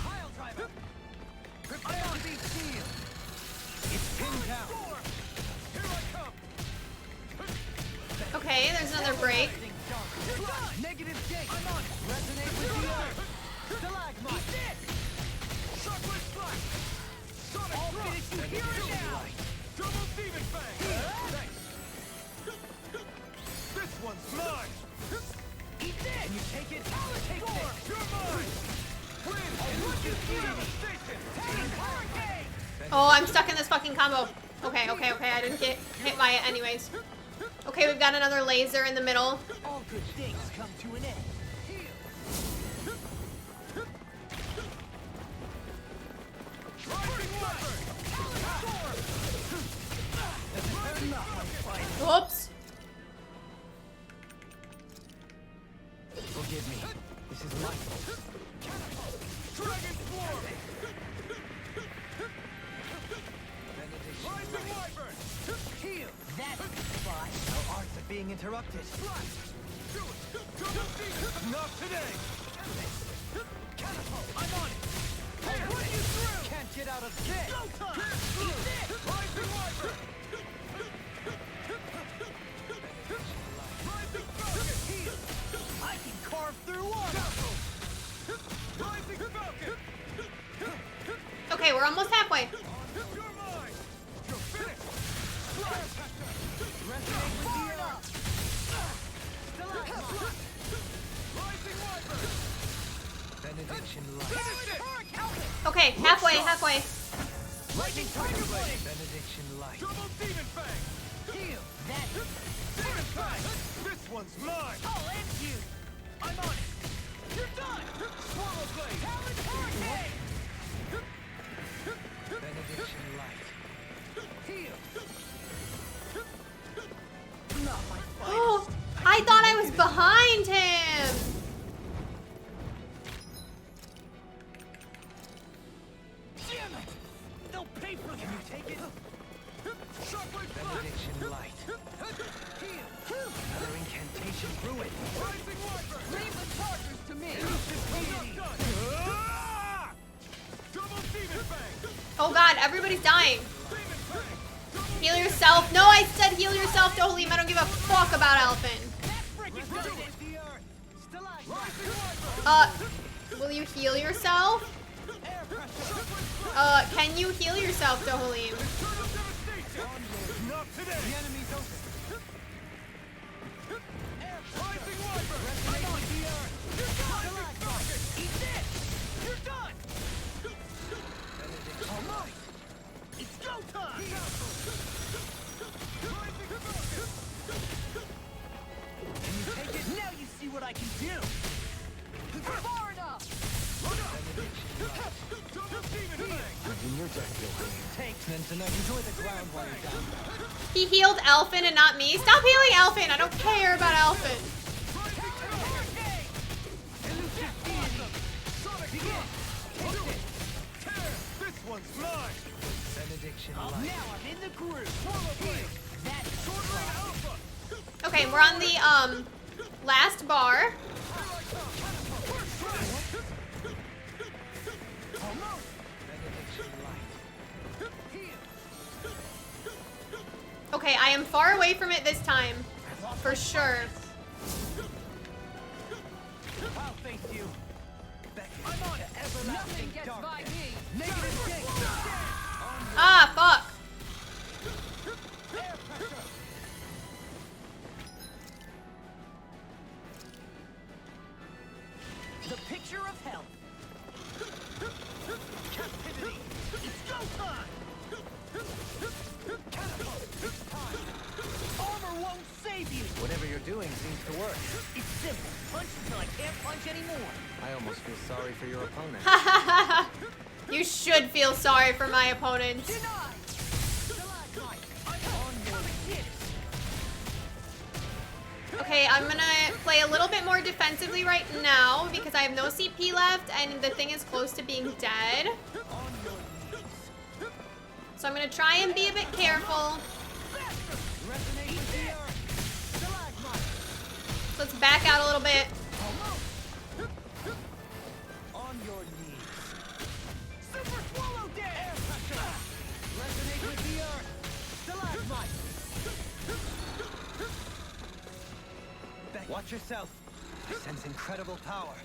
Pile driver. Prepare to be sealed. It's pinned down. Here I come.
Okay, there's another break.
Negative gate. I'm on it. Resonate with the earth. Stalagmite. Eat this. Shockwave slash. Sonic I'll finish you here and now. Double demon fang. Thanks. This one's mine. Eat this. And you take it. Take this. You're mine. Win. And look at devastation. Hurricane.
Oh, I'm stuck in this fucking combo. Okay, okay, okay. I didn't get hit by it anyways. Okay, we've got another laser in the middle.
All good things come to an end.
Whoops.
Forgive me. This is my fault.
Dragon Swarm! Rising Wyvern! Heal! That's fine.
Our arts are being interrupted.
Not today! Catapult! I'm on it! I'll run you through! Can't get out of this! Go time! Eat this! Rising Wyvern! Rising Falcon! Heal! I can carve through water! Rising Falcon!
Okay, we're almost halfway.
You're mine! You're finished! Resonate with the earth! Rising Wyvern!
Benediction light.
Okay, halfway, halfway.
Lightning Tiger Blade!
Benediction light.
Double Demon Fang! Heal! That Demon Fang! This one's mine! I'll end you! I'm on it! You're done! Swallow Blade! Talon Hurricane!
Benediction light.
Heal! Not my
Oh, I thought I was behind him.
Damn it! They'll pay for you! Take it! Shockwave Flash!
Benediction light.
Heal!
Another incantation ruin.
Rising Wyvern! Leave the chargers to me! Double Demon Fang!
Oh god, everybody's dying.
Demon Fang!
Heal yourself. No, I said heal yourself, Dolim. I don't give a fuck about Elfin. Will you heal yourself? Can you heal yourself, Dolim?
Not today! The enemy's open! Rising Wyvern! I'm on the earth! You're done! Eat this! You're done! All right! It's go time! Rising Falcon! Can you take it? Now you see what I can do! Far enough! Double Demon Fang!
In your death,
Tanks, then tonight enjoy the ground while you're down.
He healed Elfin and not me. Stop healing Elfin. I don't care about Elfin.
This one's mine!
benediction
Now
light.
I'm in the groove! Swallow Blade! That's Swordline Alpha!
Okay, we're on the last bar.
Benediction light.
Okay, I am far away from it this time. For sure.
I'll face you! I'm on it! Nothing gets by me! Negative gate!
Ah, fuck.
Air pressure! The picture of health! Captivity! It's go time! Catapult! It's time! Armor won't save you!
Whatever you're doing seems to work.
It's simple. Punch until I can't punch anymore.
I almost feel sorry for your opponent.
You should feel sorry for my opponent.
Denied! Stalagmite! I'm on your hit!
Okay, I'm gonna play a little bit more defensively right now because I have no CP left and the thing is close to being dead.
On your knees!
So I'm gonna try and be a bit careful.
Resonate with the earth! Stalagmite!
So let's back out a little bit.
On your knees! Super Swallow Dance! Air pressure! Resonate with the earth! Stalagmite!
Watch yourself. I sense incredible power.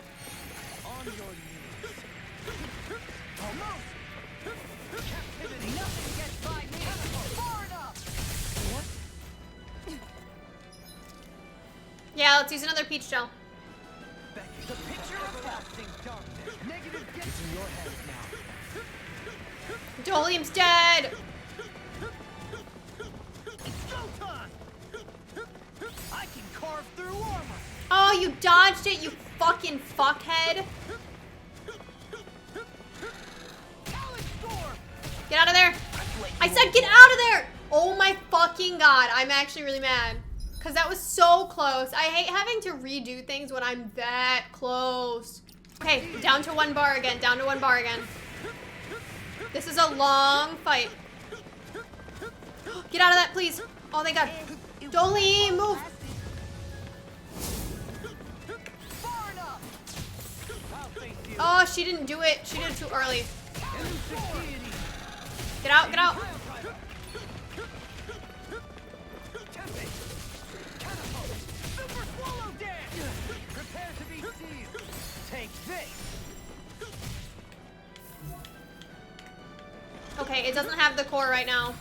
On your knees. Almost. Captivity. Nothing gets by me. Far enough. What?
Yeah, let's use another peach gel.
The picture of lasting darkness. Negative gets in your head now.
Dolium's dead.
It's go time. I can carve through armor.
Oh, you dodged it, you fucking fuckhead. Get out of there. I said get out of there. Oh my fucking god. I'm actually really mad. Because that was so close. I hate having to redo things when I'm that close. Okay, down to 1 bar again. Down to 1 bar again. This is a long fight. Get out of that, please. Oh, thank god. Dolly, move. Oh, she didn't do it. She did it too early. Get out, get out.
Prepare to be seized. Take this.
Okay, it doesn't have the core right now.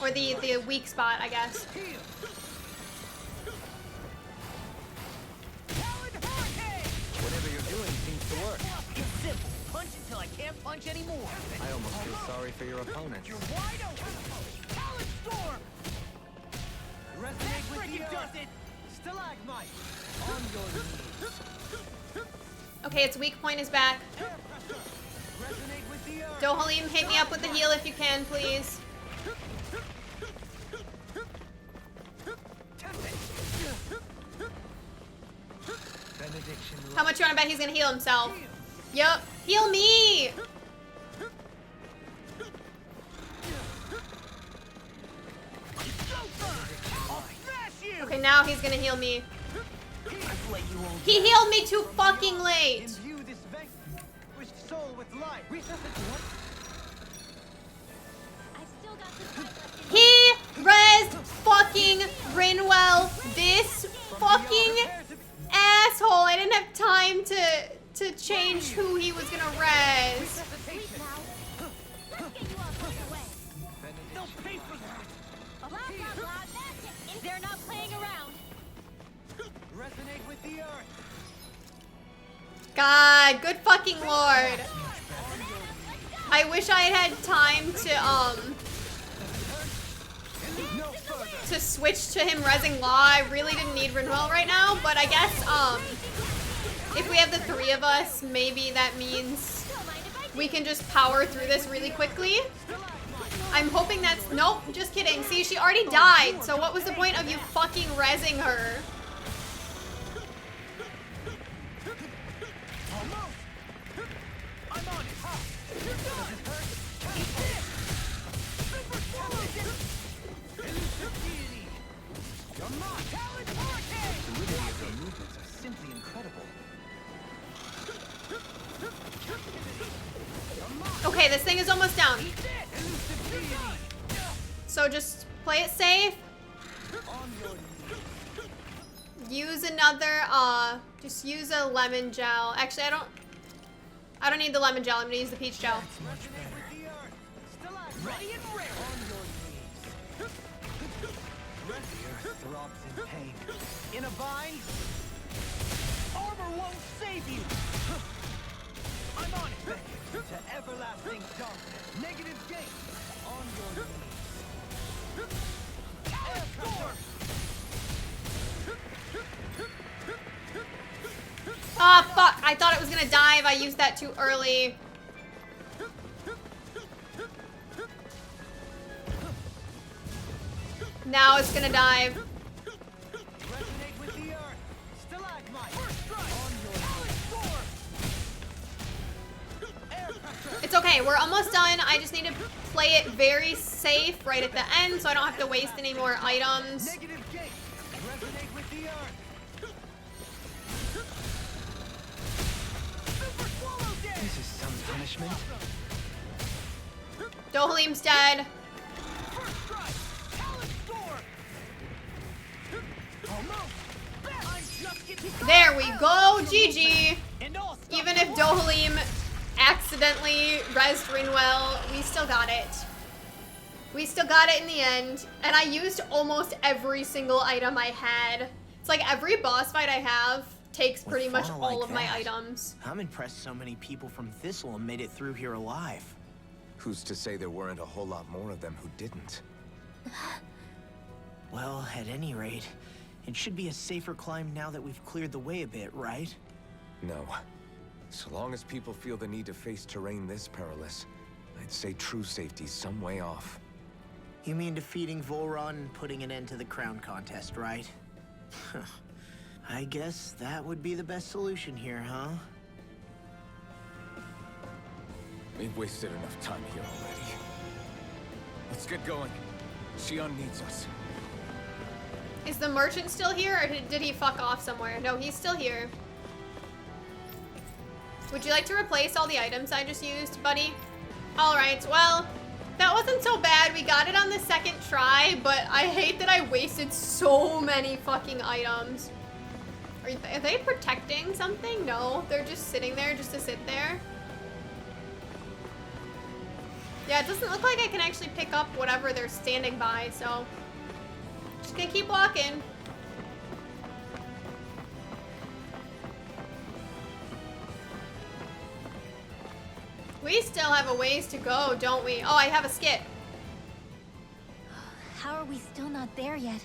Or the weak spot, I guess.
Whatever you're doing seems to work.
It's simple. Punch until I can't punch anymore.
I almost feel sorry for your opponent.
You're wide open. Talent storm. Resonate with the does it. Stalagmite. On your knees.
Okay, its weak point is back.
Resonate with the earth.
Dohalim, hit me up with the heal if you can, please.
Benediction.
How much you wanna bet he's gonna heal himself? Yup. Heal me! Okay, now he's gonna heal me. He healed me too fucking late!
Imbue this vanquished soul with life. Resuscitate.
I've still got this fight left in me.
He rezzed fucking Rinwell, this fucking asshole. I didn't have time to change who he was gonna res.
Sleep now. Let's get you all put away.
They'll pay for that.
Blah, blah, blah. They're not playing around.
Resonate with the earth.
God, good fucking lord. I wish I had had time to switch to him rezzing Law. I really didn't need Rinwell right now, but I guess if we have the 3 of us, maybe that means we can just power through this really quickly. I'm hoping that's... Nope, just kidding. See, she already died, so what was the point of you fucking rezzing her?
Almost. I'm on it. You're done. Eat this. Super swallow. Elusive deity. You're mine. Talent hurricane.
The fluidity of your movements are simply incredible.
Okay, this thing is almost down.
Elusive deity.
So just play it safe.
On your knees.
Use another, just use a lemon gel. Actually, I don't need the lemon gel. I'm gonna use the peach gel.
Resonate with the earth. Stalagmite. Ready and rare. On your knees.
The earth throbs in pain.
In a bind. Armor won't save you. I'm on it.
To everlasting darkness.
Negative gate. On your knees.
Ah, fuck. I thought it was gonna dive. I used that too early. Now it's gonna dive.
Resonate with the earth. Stalagmite. First strike. On your knees. Air pressure.
It's okay. We're almost done. I just need to play it very safe right at the end so I don't have to waste any more items.
Negative gate. Resonate with the earth. Super swallow dead.
This is some punishment.
Dohalim's dead.
First strike. Talent storm. Almost. I'm
There we go, GG.
And all stuff
Even if Dohalim accidentally rezzed Rinwell, we still got it. We still got it in the end. And I used almost every single item I had. It's like every boss fight I have takes pretty much
fauna
all
like
of my
that,
items.
I'm impressed so many people from Thistleum made it through here alive.
Who's to say there weren't a whole lot more of them who didn't?
Well, at any rate, it should be a safer climb now that we've cleared the way a bit, right?
No. So long as people feel the need to face terrain this perilous, I'd say true safety's some way off.
You mean defeating Vholran and putting an end to the crown contest, right? I guess that would be the best solution here, huh?
We've wasted enough time here already. Let's get going. Shionne needs us.
Is the merchant still here, or did he fuck off somewhere? No, he's still here. Would you like to replace all the items I just used, buddy? Alright, well, that wasn't so bad. We got it on the second try, but I hate that I wasted so many fucking items. Are they protecting something? No, they're just sitting there just to sit there. Yeah, it doesn't look like I can actually pick up whatever they're standing by, so just gonna keep walking. We still have a ways to go, don't we? Oh, I have a skip.
How are we still not there yet?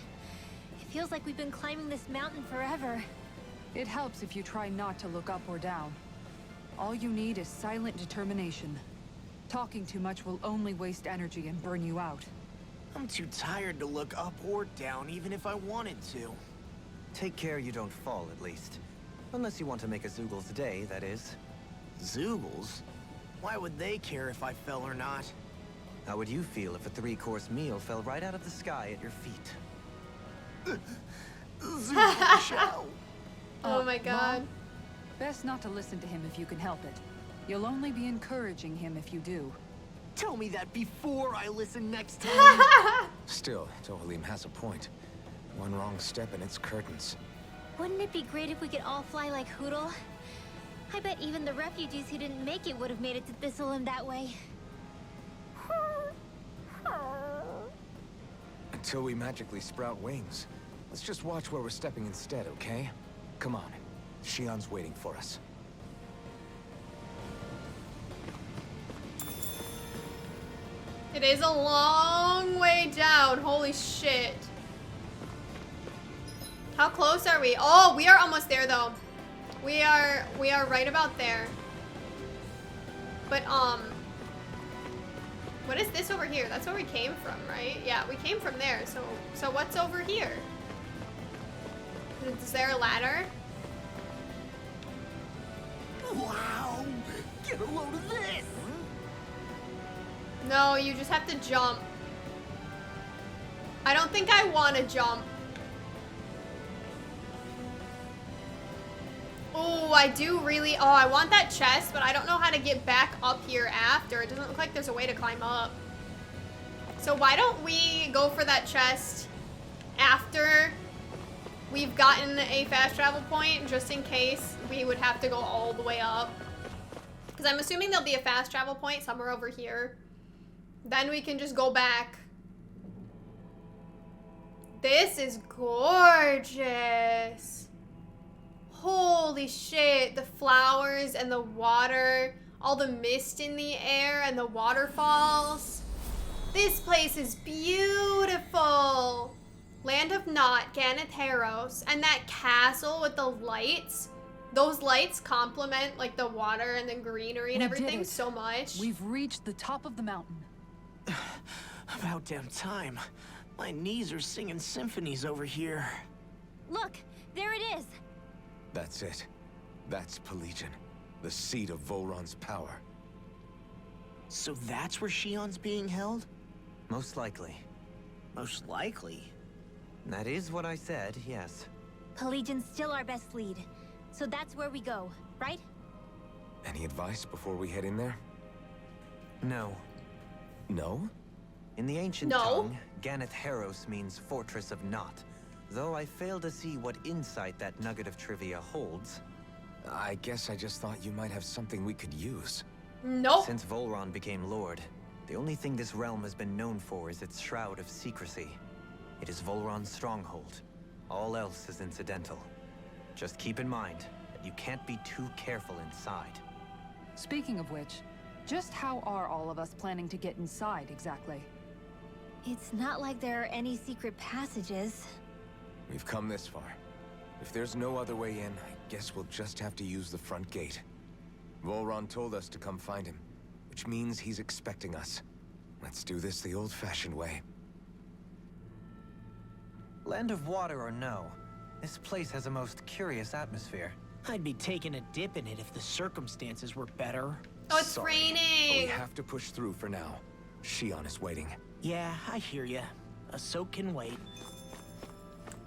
It feels like we've been climbing this mountain forever.
It helps if you try not to look up or down. All you need is silent determination. Talking too much will only waste energy and burn you out.
I'm too tired to look up or down, even if I wanted to.
Take care you don't fall, at least. Unless you want to make a Zoogl's day, that is.
Zoogles? Why would they care if I fell or not?
How would you feel if a 3-course meal fell right out of the sky at your feet?
Zoogle show!
Oh my god.
Mom, best not to listen to him if you can help it. You'll only be encouraging him if you do.
Tell me that before I listen next time!
Still, Dohalim has a point. One wrong step and it's curtains.
Wouldn't it be great if we could all fly like Hootle? I bet even the refugees who didn't make it would have made it to Thistleum that way.
Until we magically sprout wings. Let's just watch where we're stepping instead, okay? Come on. Shionne's waiting for us.
It is a long way down. Holy shit. How close are we? Oh, we are almost there though. We are right about there. But what is this over here? That's where we came from, right? Yeah, we came from there. So what's over here? Is there a ladder?
Wow! Get a load of this!
No, you just have to jump. I don't think I want to jump. Oh, I do really... Oh, I want that chest, but I don't know how to get back up here after. It doesn't look like there's a way to climb up. So why don't we go for that chest after we've gotten a fast travel point, just in case we would have to go all the way up. Because I'm assuming there'll be a fast travel point somewhere over here. Then we can just go back. This is gorgeous. Holy shit. The flowers and the water. All the mist in the air and the waterfalls. This place is beautiful. Land of Naught, Ganath Haros. And that castle with the lights. Those lights complement like the water and the greenery and everything so much.
We've reached the top of the mountain.
About damn time. My knees are singing symphonies over here.
Look, there it is.
That's it. That's Pelegion, the seat of Vholran's power.
So that's where Shionne's being held?
Most likely.
Most likely.
That is what I said, yes.
Pelegion's still our best lead. So that's where we go, right?
Any advice before we head in there?
No.
No?
In the ancient tongue, Ganath Haros means Fortress of Naught. though I fail to see what insight that nugget of trivia holds.
I guess I just thought you might have something we could use.
Nope.
Since Vholran became Lord, the only thing this realm has been known for is its shroud of secrecy. It is Vholran's stronghold. All else is incidental. Just keep in mind that you can't be too careful inside.
Speaking of which, just how are all of us planning to get inside exactly?
It's not like there are any secret passages.
We've come this far. If there's no other way in, I guess we'll just have to use the front gate. Vholran told us to come find him, which means he's expecting us. Let's do this the old-fashioned way.
Land of water or no, this place has a most curious atmosphere.
I'd be taking a dip in it if the circumstances were better.
Oh, it's
Sorry, but
raining.
we have to push through for now. Shionne is waiting.
Yeah, I hear ya. A soak can wait.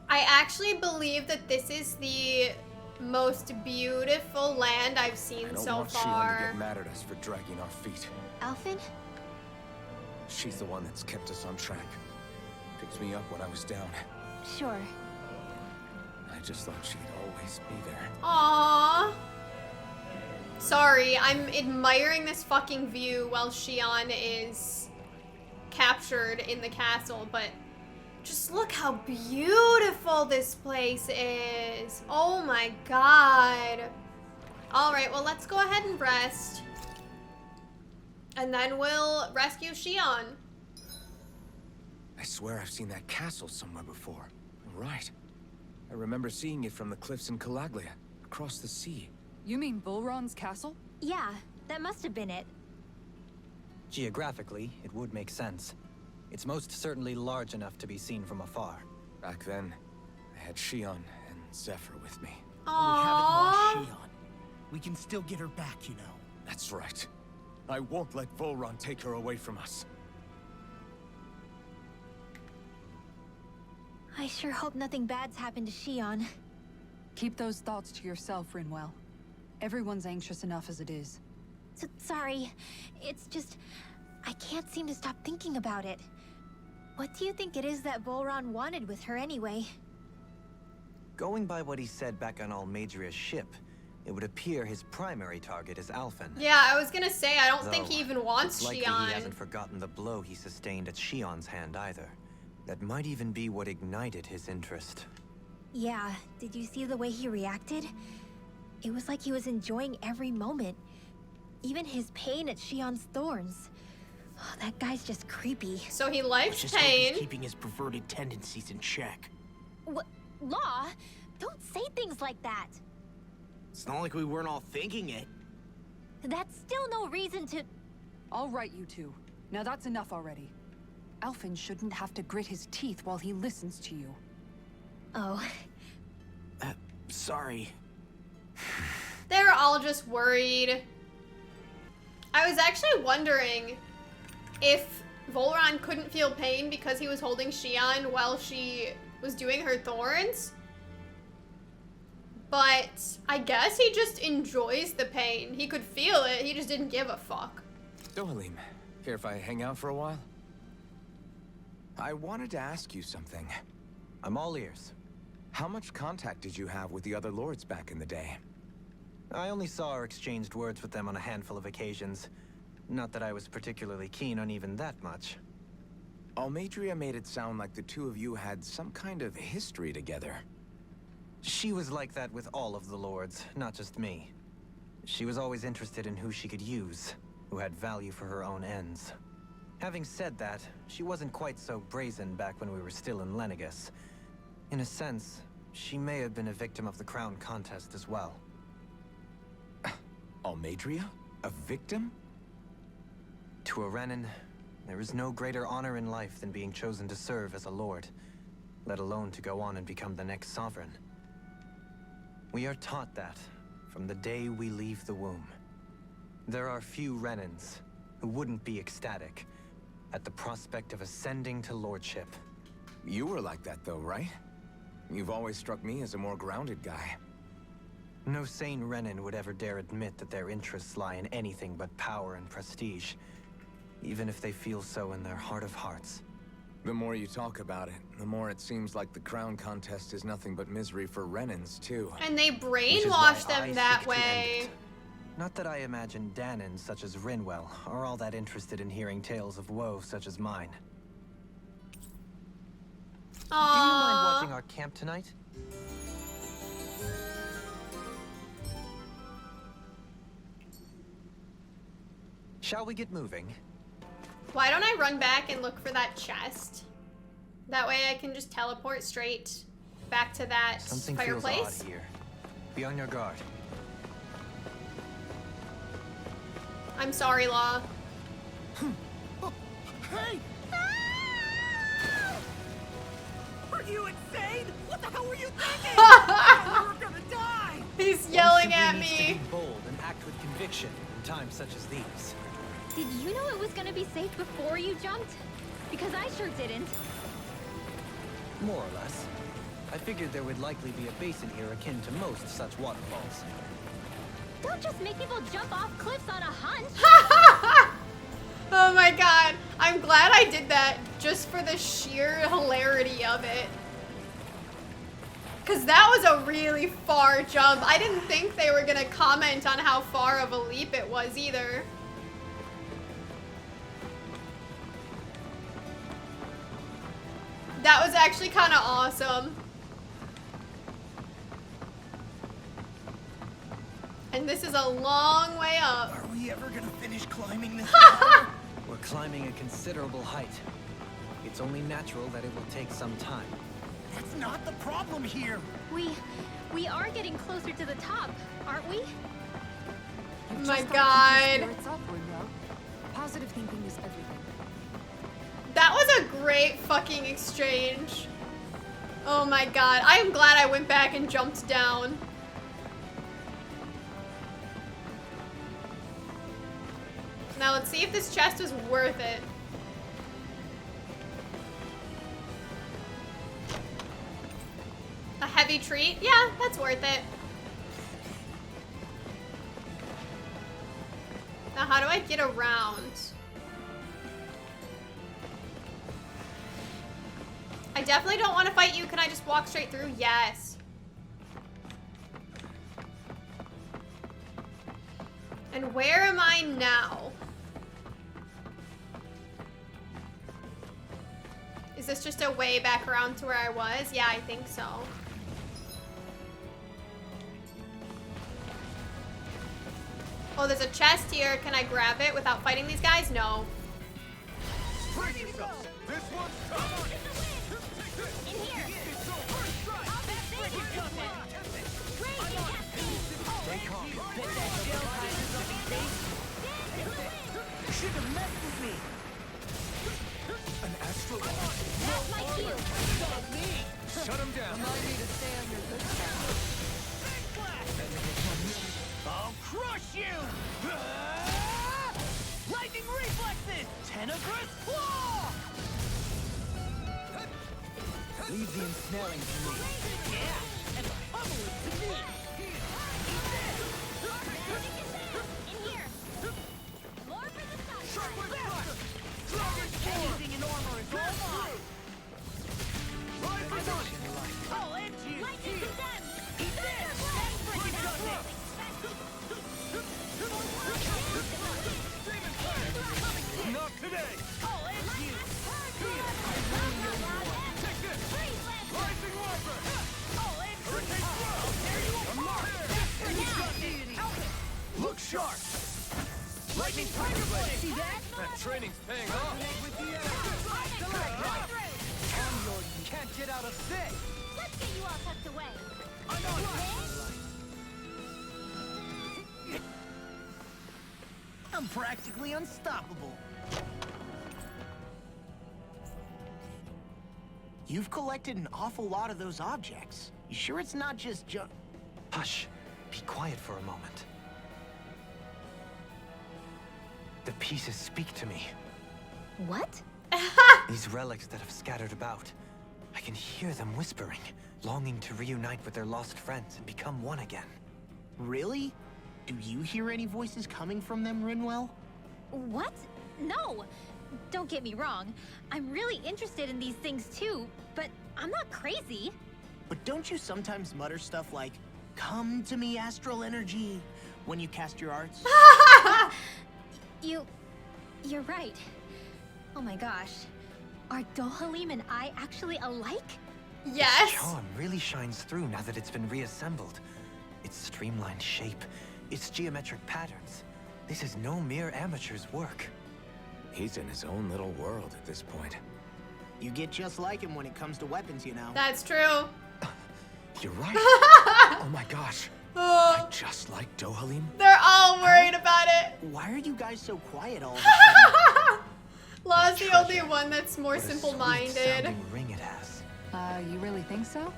I actually believe that this is the most beautiful land I've seen
I don't
so
want Shionne to
far.
get mad at us for dragging our feet.
Alphen?
She's the one that's kept us on track. Picked me up when I was down.
Sure.
I just thought she'd always be there.
Aww. Sorry, I'm admiring this fucking view while Shionne is captured in the castle, but just look how beautiful this place is. Oh my god. Alright, well, let's go ahead and rest. And then we'll rescue Shionne.
I swear I've seen that castle somewhere before. Right. I remember seeing it from the cliffs in Calaglia, across the sea.
You mean Vholran's castle?
Yeah, that must have been it.
Geographically, it would make sense. It's most certainly large enough to be seen from afar.
Back then, I had Shionne and Zephyr with me.
We haven't lost
Aww.
Shionne. We can still get her back, you know.
That's right. I won't let Vholran take her away from us.
I sure hope nothing bad's happened to Shionne.
Keep those thoughts to yourself, Rinwell. Everyone's anxious enough as it is.
Sorry. It's just... I can't seem to stop thinking about it. What do you think it is that Vholran wanted with her anyway?
Going by what he said back on Almeidria's ship, it would appear his primary target is Alphen.
Yeah, I was gonna say, I don't think
Though,
he even wants
it's likely he
Shionne.
hasn't forgotten the blow he sustained at Shionne's hand either. That might even be what ignited his interest.
Yeah, did you see the way he reacted? It was like he was enjoying every moment. Even his pain at Shionne's thorns. Oh, that guy's just creepy.
So he
Let's
likes
just hope he's
pain.
keeping his perverted tendencies in check.
What? Law? Don't say things like that.
It's not like we weren't all thinking it.
That's still no reason to...
All right, you two. Now that's enough already. Alphen shouldn't have to grit his teeth while he listens to you.
Oh.
Sorry.
They're all just worried. I was actually wondering if Vholran couldn't feel pain because he was holding Shionne while she was doing her thorns. But I guess he just enjoys the pain. He could feel it, he just didn't give a fuck.
Dohalim, care if I hang out for a while? I wanted to ask you something.
I'm all ears.
How much contact did you have with the other lords back in the day?
I only saw or exchanged words with them on a handful of occasions. Not that I was particularly keen on even that much.
Almeidria made it sound like the two of you had some kind of history together.
She was like that with all of the lords, not just me. She was always interested in who she could use, who had value for her own ends. Having said that, she wasn't quite so brazen back when we were still in Lenegus. In a sense, she may have been a victim of the crown contest as well.
Almeidria? A victim?
To a Renin, there is no greater honor in life than being chosen to serve as a lord, let alone to go on and become the next sovereign. We are taught that from the day we leave the womb. There are few Renins who wouldn't be ecstatic at the prospect of ascending to lordship.
You were like that though, right? You've always struck me as a more grounded guy.
No sane Renin would ever dare admit that their interests lie in anything but power and prestige, even if they feel so in their heart of hearts.
The more you talk about it, the more it seems like the crown contest is nothing but misery for Renans, too.
And they
Which is why
brainwash them
I
that
seek to end
way.
it. Not that I imagine Danans such as Rinwell are all that interested in hearing tales of woe such as mine. Do you mind
Aww.
watching our camp tonight? Shall we get moving?
Why don't I run back and look for that chest? That way I can just teleport straight back to that
Something
fireplace.
feels odd here. Be on your guard.
I'm sorry, Law.
Hey! Are you insane? What the hell were you thinking? We're gonna die!
He's
One
yelling
simply
at
needs to
me.
be bold and act with conviction in times such as these.
Did you know it was gonna be safe before you jumped? Because I sure didn't.
More or less. I figured there would likely be a basin here akin to most such waterfalls.
Don't just make people jump off cliffs on a hunch.
Oh my god. I'm glad I did that just for the sheer hilarity of it. Because that was a really far jump. I didn't think they were going to comment on how far of a leap it was either. That was actually kind of awesome. And this is a long way up.
Are we ever gonna finish climbing this?
We're climbing a considerable height. It's only natural that it will take some time.
That's not the problem here.
We are getting closer to the top, aren't we?
You've
My
just gotta keep your
God.
spirits up, Rinwell. Positive thinking is everything.
That was a great fucking exchange. Oh my god. I am glad I went back and jumped down. Now let's see if this chest was worth it. A heavy treat? Yeah, that's worth it. Now how do I get around? I definitely don't want to fight you. Can I just walk straight through? Yes. And where am I now? Is this just a way back around to where I was? Yeah, I think so. Oh, there's a chest here. Can I grab it without fighting these guys? No.
Brace yourselves. This one's tough.
In here.
Stay calm.
You should have messed with me.
An astral.
That's my cue.
Shut him down.
Remind me to stay on your good side.
I'll crush you! Lightning reflexes! Tenebrous claw!
Leave the ensnaring to me.
Yeah, and pummel it to me!
In here. More for the sun.
Sharply faster! Anything in armor is all mine! Rise on! I'll end you!
Lightning condemned.
Eat this! Freaking does it! Not today! I'll end you! Take this! Rising Wiper! I'll end you! I'll tear you apart! Look sharp! Lightning Tiger Blade! See that?
That training's paying off.
You can't get out of sight!
Let's get you all tucked away.
I'm on it!
I'm practically unstoppable. You've collected an awful lot of those objects. You sure it's not just junk?
Hush. Be quiet for a moment. The pieces speak to me.
What?
These relics that have scattered about. I can hear them whispering, longing to reunite with their lost friends and become one again.
Really? Do you hear any voices coming from them, Rinwell?
What? No. don't get me wrong. I'm really interested in these things too, but I'm not crazy.
But don't you sometimes mutter stuff like, "Come to me, astral energy," when you cast your arts?
You're right. Oh my gosh. Are Dohalim and I actually alike?
Yes.
Shionne really shines through now that it's been reassembled. Its streamlined shape, its geometric patterns. This is no mere amateur's work.
He's in his own little world at this point.
You get just like him when it comes to weapons, you know.
That's true.
You're right. Oh my gosh. I just like Dohalim.
They're all worried about it.
Why are you guys so quiet all of a sudden?
Law's the only one that's more
What a
simple-minded.
sweet-sounding ring it has.
You really think so?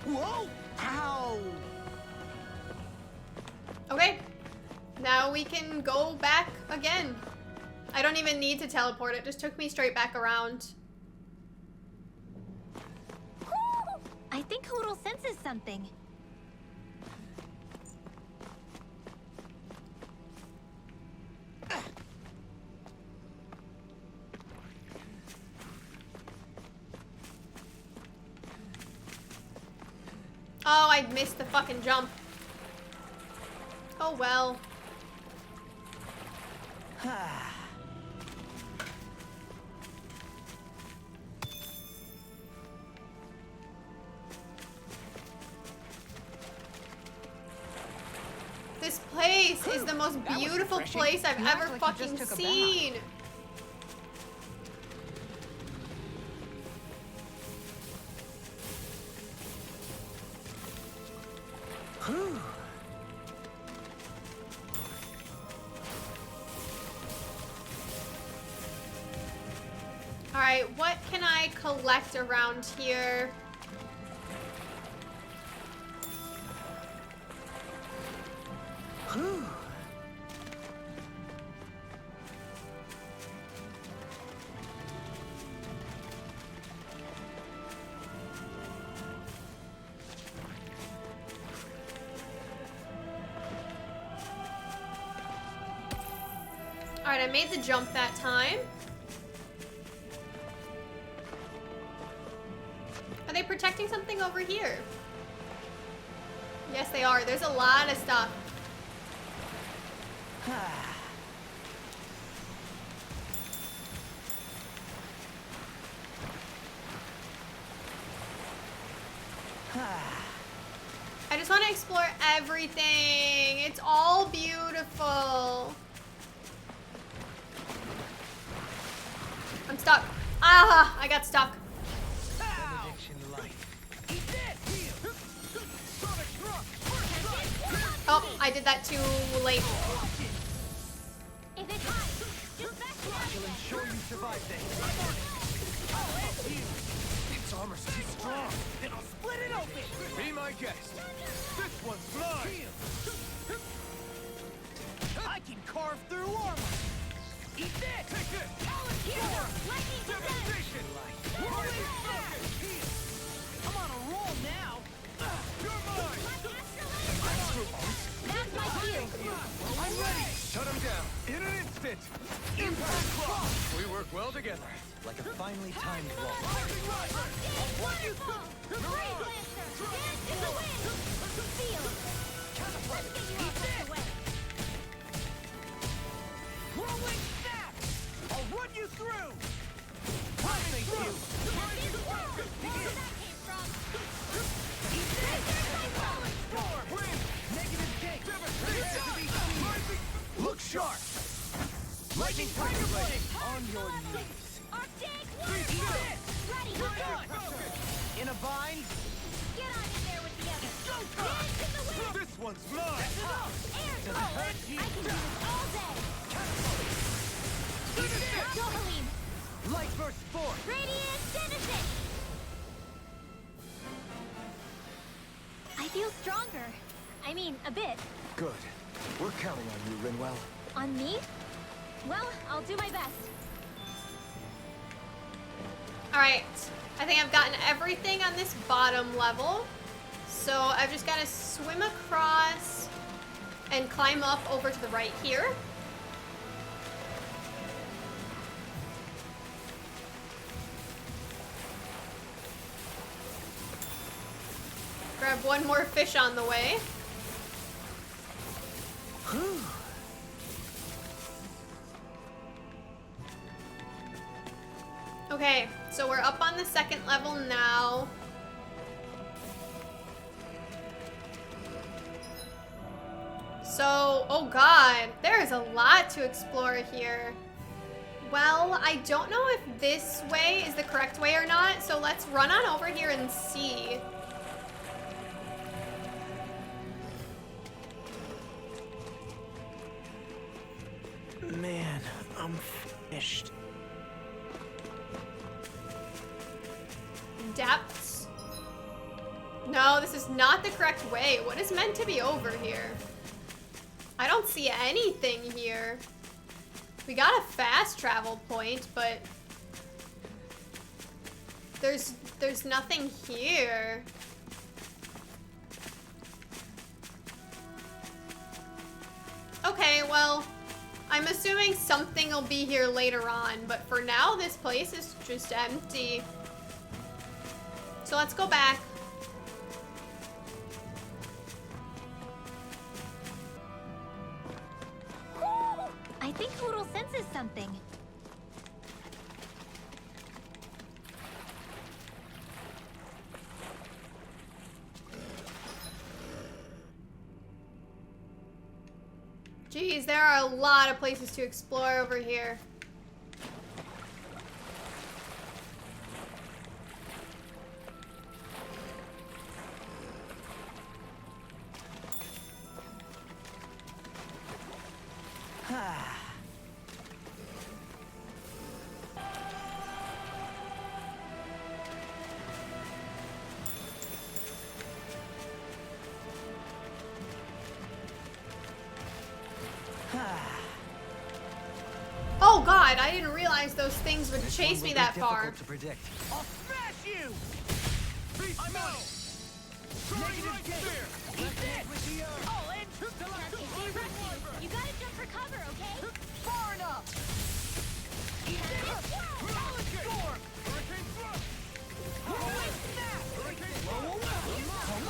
Whoa! Ow!
Okay. Now we can go back again. I don't even need to teleport. It just took me straight back around.
I think Hoodle senses something.
Oh, I missed the fucking jump. Oh well. This place is the most
That was
beautiful
refreshing.
place I've
You act
ever
like you
fucking
just took a
seen. Alright, what can I collect around here? Alright, I made the jump that time. Are they protecting something over here? Yes, they are. There's a lot of stuff. I just want to explore everything. It's all beautiful. I'm stuck. Ah, I got stuck. Oh, I did that too late.
If it's hot, just back to us.
I'll ensure you survive this.
Its armor's too strong.
Then I'll split it open.
Be my guest. This one's mine.
I can carve through armor. Eat this.
Take this.
Lightning to death.
Devastation.
Rolling fast. I'm on a roll now.
You're mine.
That's my cue.
I'm ready.
Shut him down in an instant.
Impact cross.
We work well together.
Like a finely timed wall.
Wonderful. Brave Lancer. Dance in the wind. Feel. Let's get you off the way.
Rolling snap. I'll run you through.
Thank you.
Where that came from.
Eat this. Rolling storm. Wind. Negative gate.
Look sharp.
Lightning tiger blade.
On your knees.
Arctic
Eat
Wonderful.
this.
Ready, Hunter.
In a bind?
Get on in there with the others. Dance in the wind.
This one's mine.
Air color. I can do this all day. Dohalim.
Light burst forth.
Radiant finish it. I feel stronger. I mean, a bit.
Good. We're counting on you, Rinwell.
On me? Well, I'll do my best.
Alright, I think I've gotten everything on this bottom level. So I've just got to swim across and climb up over to the right here. Grab one more fish on the way. Okay, so we're up on the second level now. So, oh god, there is a lot to explore here. Well, I don't know if this way is the correct way or not, so let's run on over here and see.
Man, I'm finished.
Depths? No, this is not the correct way. What is meant to be over here? I don't see anything here. We got a fast travel point, but there's nothing here. Okay, well, I'm assuming something will be here later on, but for now, this place is just empty. So let's go back.
I think Hoodle senses something.
Geez, there are a lot of places to explore over here. Oh god, I didn't realize those things would chase me that far.
To predict.
I'll smash you! I'm out! Negative spear! Eat this! I'll end till I
You gotta jump for cover, okay?
far enough! Eat this! Solid storm! Hurricane thrust! Hurricane snap! Hurricane come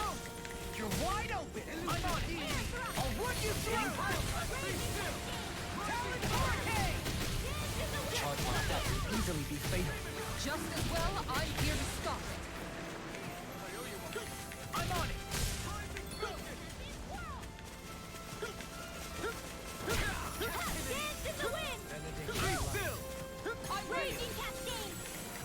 on! You're wide open! I'm on E! I'll run you through! Talon hurricane!
Charge like that could easily be fatal.
Just as well, I'm here to stop it.
I'm on it!
Dance in the wind!
Be still!
I'm raging cascade!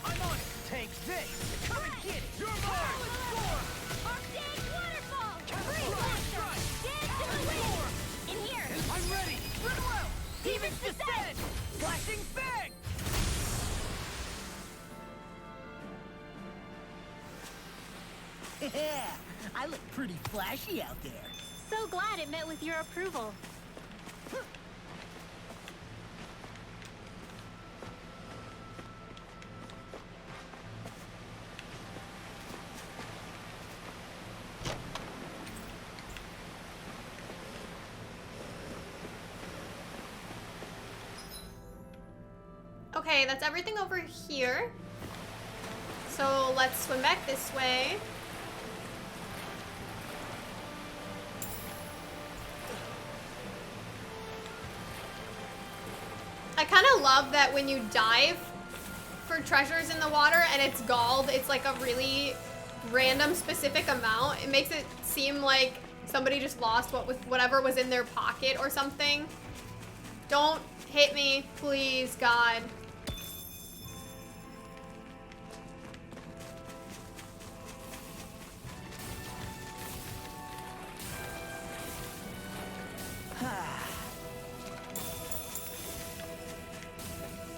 I'm on it! Take this! Come and get it! You're mine! Storm!
Arctic waterfall!
Free blaster!
Dance in the wind! In here!
I'm ready! Run well! Demons descend! Flashing fang!
Yeah, I look pretty flashy out there.
So glad it met with your approval.
Okay, that's everything over here. So let's swim back this way. I kind of love that when you dive for treasures in the water and it's galled, it's like a really random specific amount. It makes it seem like somebody just lost whatever was in their pocket or something. Don't hit me, please, God.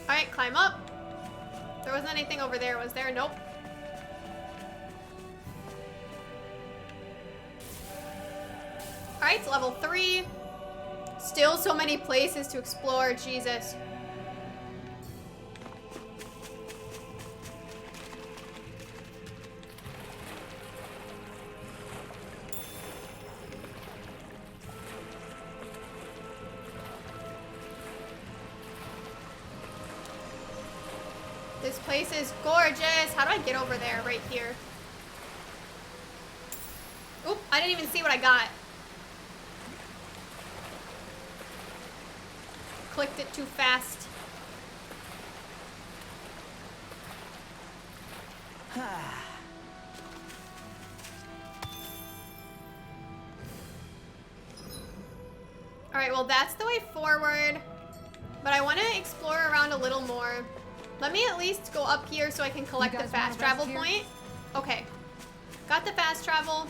Alright, climb up. There wasn't anything over there, was there? Nope. Alright, it's level 3. Still so many places to explore, Jesus. This place is gorgeous. How do I get over there? Right here. Oop, I didn't even see what I got. Clicked it too fast. Alright, well that's the way forward. But I want to explore around a little more. Let me at least go up here so I can collect the fast travel point. Okay. Got the fast travel.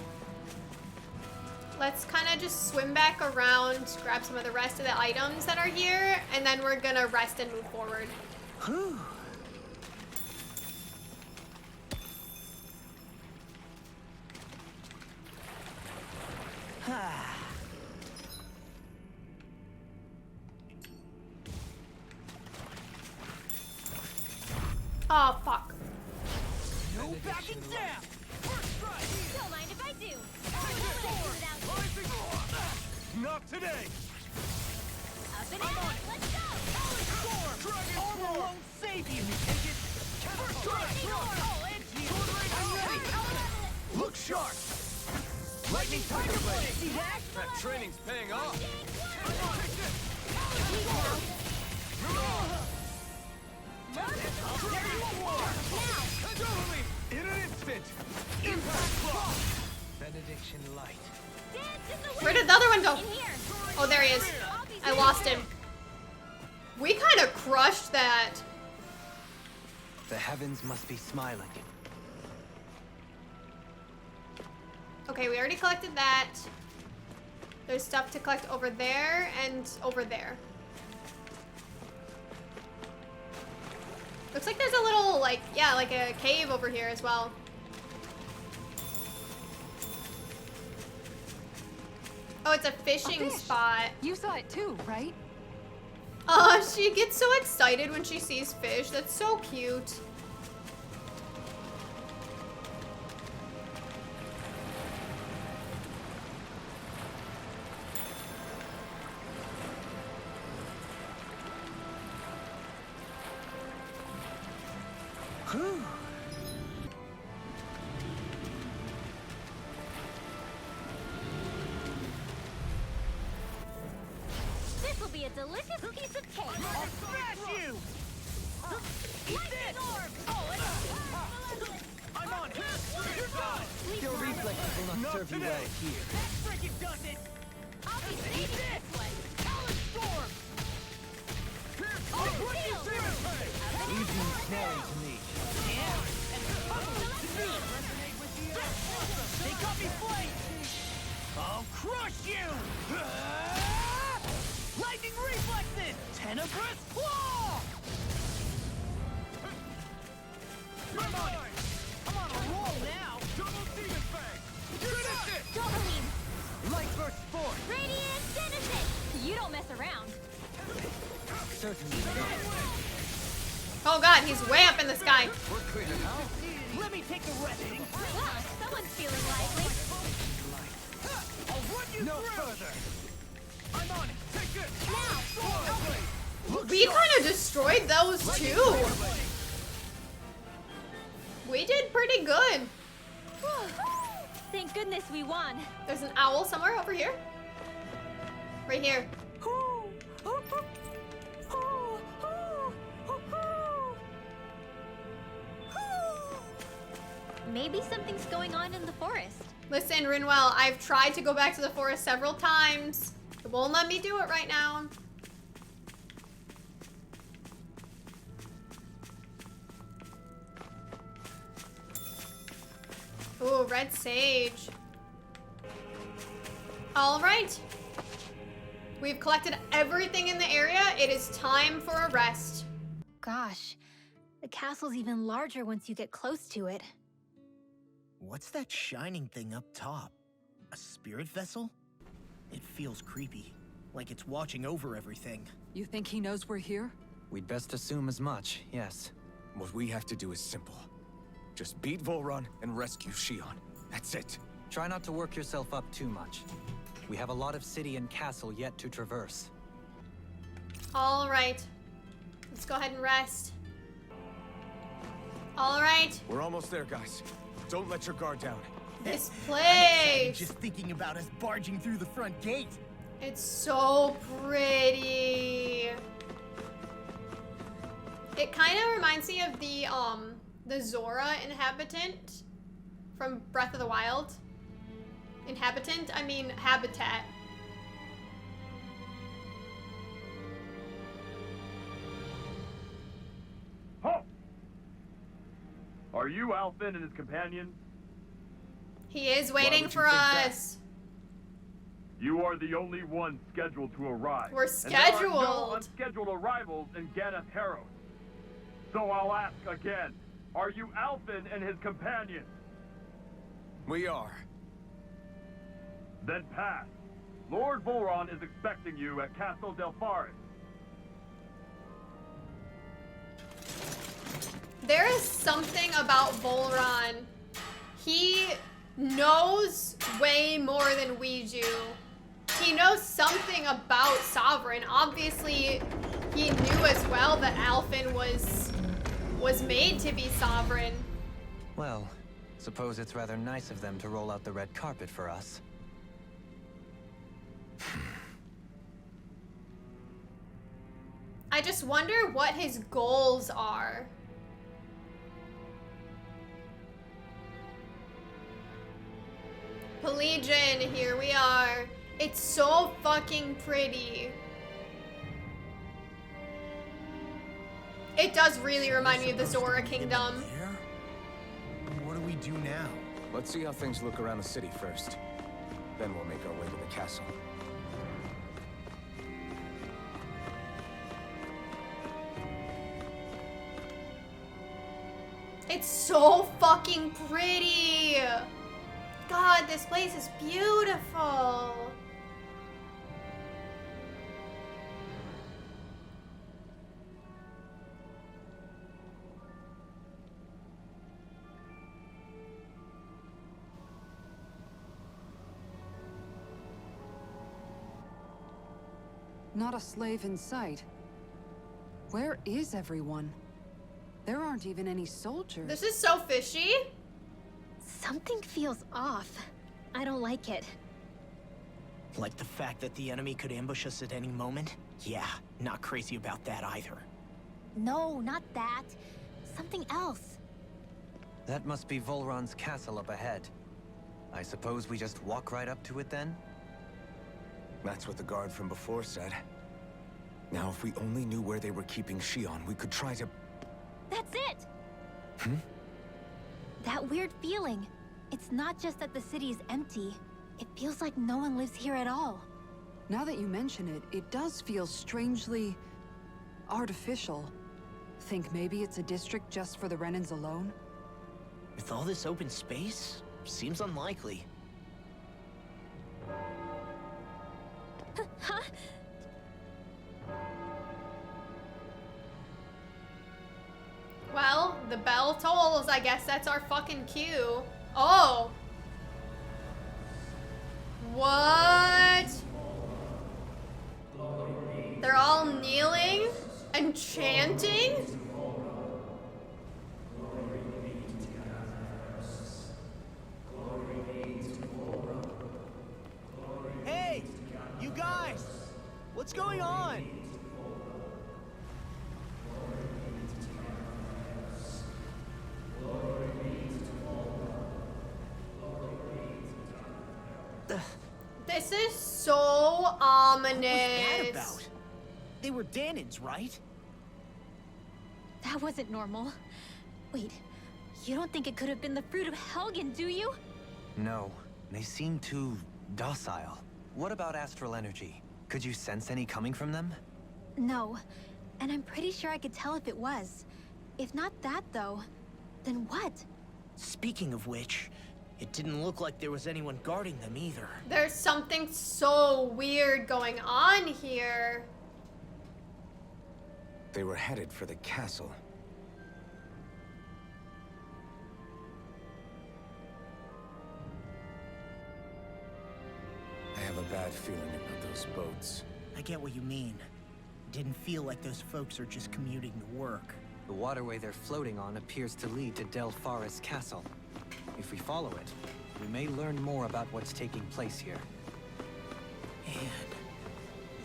Let's kind of just swim back around, grab some of the rest of the items that are here, and then we're gonna rest and move forward.
Whew.
Oh, fuck.
No backing down. First strike.
Don't mind if I do.
Not today.
Up and out. Let's go.
Armor won't save you. Take it. First strike. I'm ready. Look sharp. Lightning tiger blade. See that?
That training's paying off.
In an instant. Impact block. Benediction light.
Where did the other one go? Oh, there he is. I lost him. We kind of crushed that.
The heavens must be smiling.
Okay, we already collected that. There's stuff to collect over there and over there. Looks like there's a little, like, yeah, like a cave over here as well. Oh, it's a fishing spot.
You saw it too, right?
She gets so excited when she sees fish. That's so cute.
Whew.
This will be a delicious piece of cake.
I'll smash you. Eat this. I'm on. You're done.
Your reflexes will not serve you well here.
That frickin' does it.
I'll be saving this one.
Talon storm. I'll put you through it.
Leaves you ensnaring to me.
They got me flanked. I'll crush you. Lightning reflexes. Tenebrous claw. I'm on a roll now. Double demon fang. Finish it.
Doubling.
Light burst forth.
Radiant Genesis. You don't mess around.
Certainly not.
Oh god, he's way up in the sky.
We're clear now.
Let me take the rest.
Wow, someone's feeling lively.
I'll run you
No
through.
further.
I'm on it. Take this.
Now.
We kind of destroyed those too. We did pretty good.
Thank goodness we won.
There's an owl somewhere over here. Right here.
Maybe something's going on in the forest.
Listen, Rinwell, I've tried to go back to the forest several times. It won't let me do it right now. Ooh, red sage. All right. We've collected everything in the area. It is time for a rest.
Gosh, the castle's even larger once you get close to it.
What's that shining thing up top? A spirit vessel? It feels creepy, like it's watching over everything.
You think he knows we're here?
We'd best assume as much, yes.
What we have to do is simple. Just beat Vholran and rescue Shionne. That's it.
Try not to work yourself up too much. We have a lot of city and castle yet to traverse.
All right. Let's go ahead and rest. All right.
We're almost there, guys. Don't let your guard down.
This
I'm excited
place.
just thinking about us barging through the front gate.
It's so pretty. It kind of reminds me of the Zora inhabitant from Breath of the Wild. Inhabitant? I mean habitat.
Halt! Are you Alphen and his companions?
He is waiting
would you
for
think that?
us.
You are the only ones scheduled to arrive.
We're
And there are no
scheduled.
unscheduled arrivals in Ganath Haros. So I'll ask again. Are you Alphen and his companions?
We are.
Then pass. Lord Vholran is expecting you at Castle Del Faris.
There is something about Vholran. He knows way more than we do. He knows something about Sovereign. Obviously, he knew as well that Alphen was made to be Sovereign.
Well, suppose it's rather nice of them to roll out the red carpet for us.
I just wonder what his goals are. Pelegion, here we are. It's so fucking pretty. It does really remind me of the Zora Kingdom.
There? What do we do now?
Let's see how things look around the city first. Then we'll make our way to the castle.
It's so fucking pretty. God, this place is beautiful.
Not a slave in sight. Where is everyone? There aren't even any soldiers.
This is so fishy.
Something feels off. I don't like it.
Like the fact that the enemy could ambush us at any moment? Yeah, not crazy about that either.
No, not that. Something else.
That must be Vholran's castle up ahead. I suppose we just walk right up to it then?
That's what the guard from before said. Now, if we only knew where they were keeping Shionne, we could try to...
That's it!
Hmm?
That weird feeling. It's not just that the city is empty. It feels like no one lives here at all.
Now that you mention it, it does feel strangely... artificial. Think maybe it's a district just for the Renans alone?
With all this open space, seems unlikely.
Huh?
Well, the bell tolls. I guess that's our fucking cue. Oh. What? They're all kneeling and chanting?
Hey! You guys! What's going on?
This is so
What's
ominous.
that about? They were Danans, right?
That wasn't normal. Wait, you don't think it could have been the fruit of Helgen, do you?
No, they seem too docile. What about astral energy? Could you sense any coming from them?
No, and I'm pretty sure I could tell if it was. If not that, though, then what?
Speaking of which, it didn't look like there was anyone guarding them either.
There's something so weird going on here.
They were headed for the castle. I have a bad feeling about those boats.
I get what you mean. Didn't feel like those folks are just commuting to work.
The waterway they're floating on appears to lead to Del Faris Castle. If we follow it, we may learn more about what's taking place here.
Man,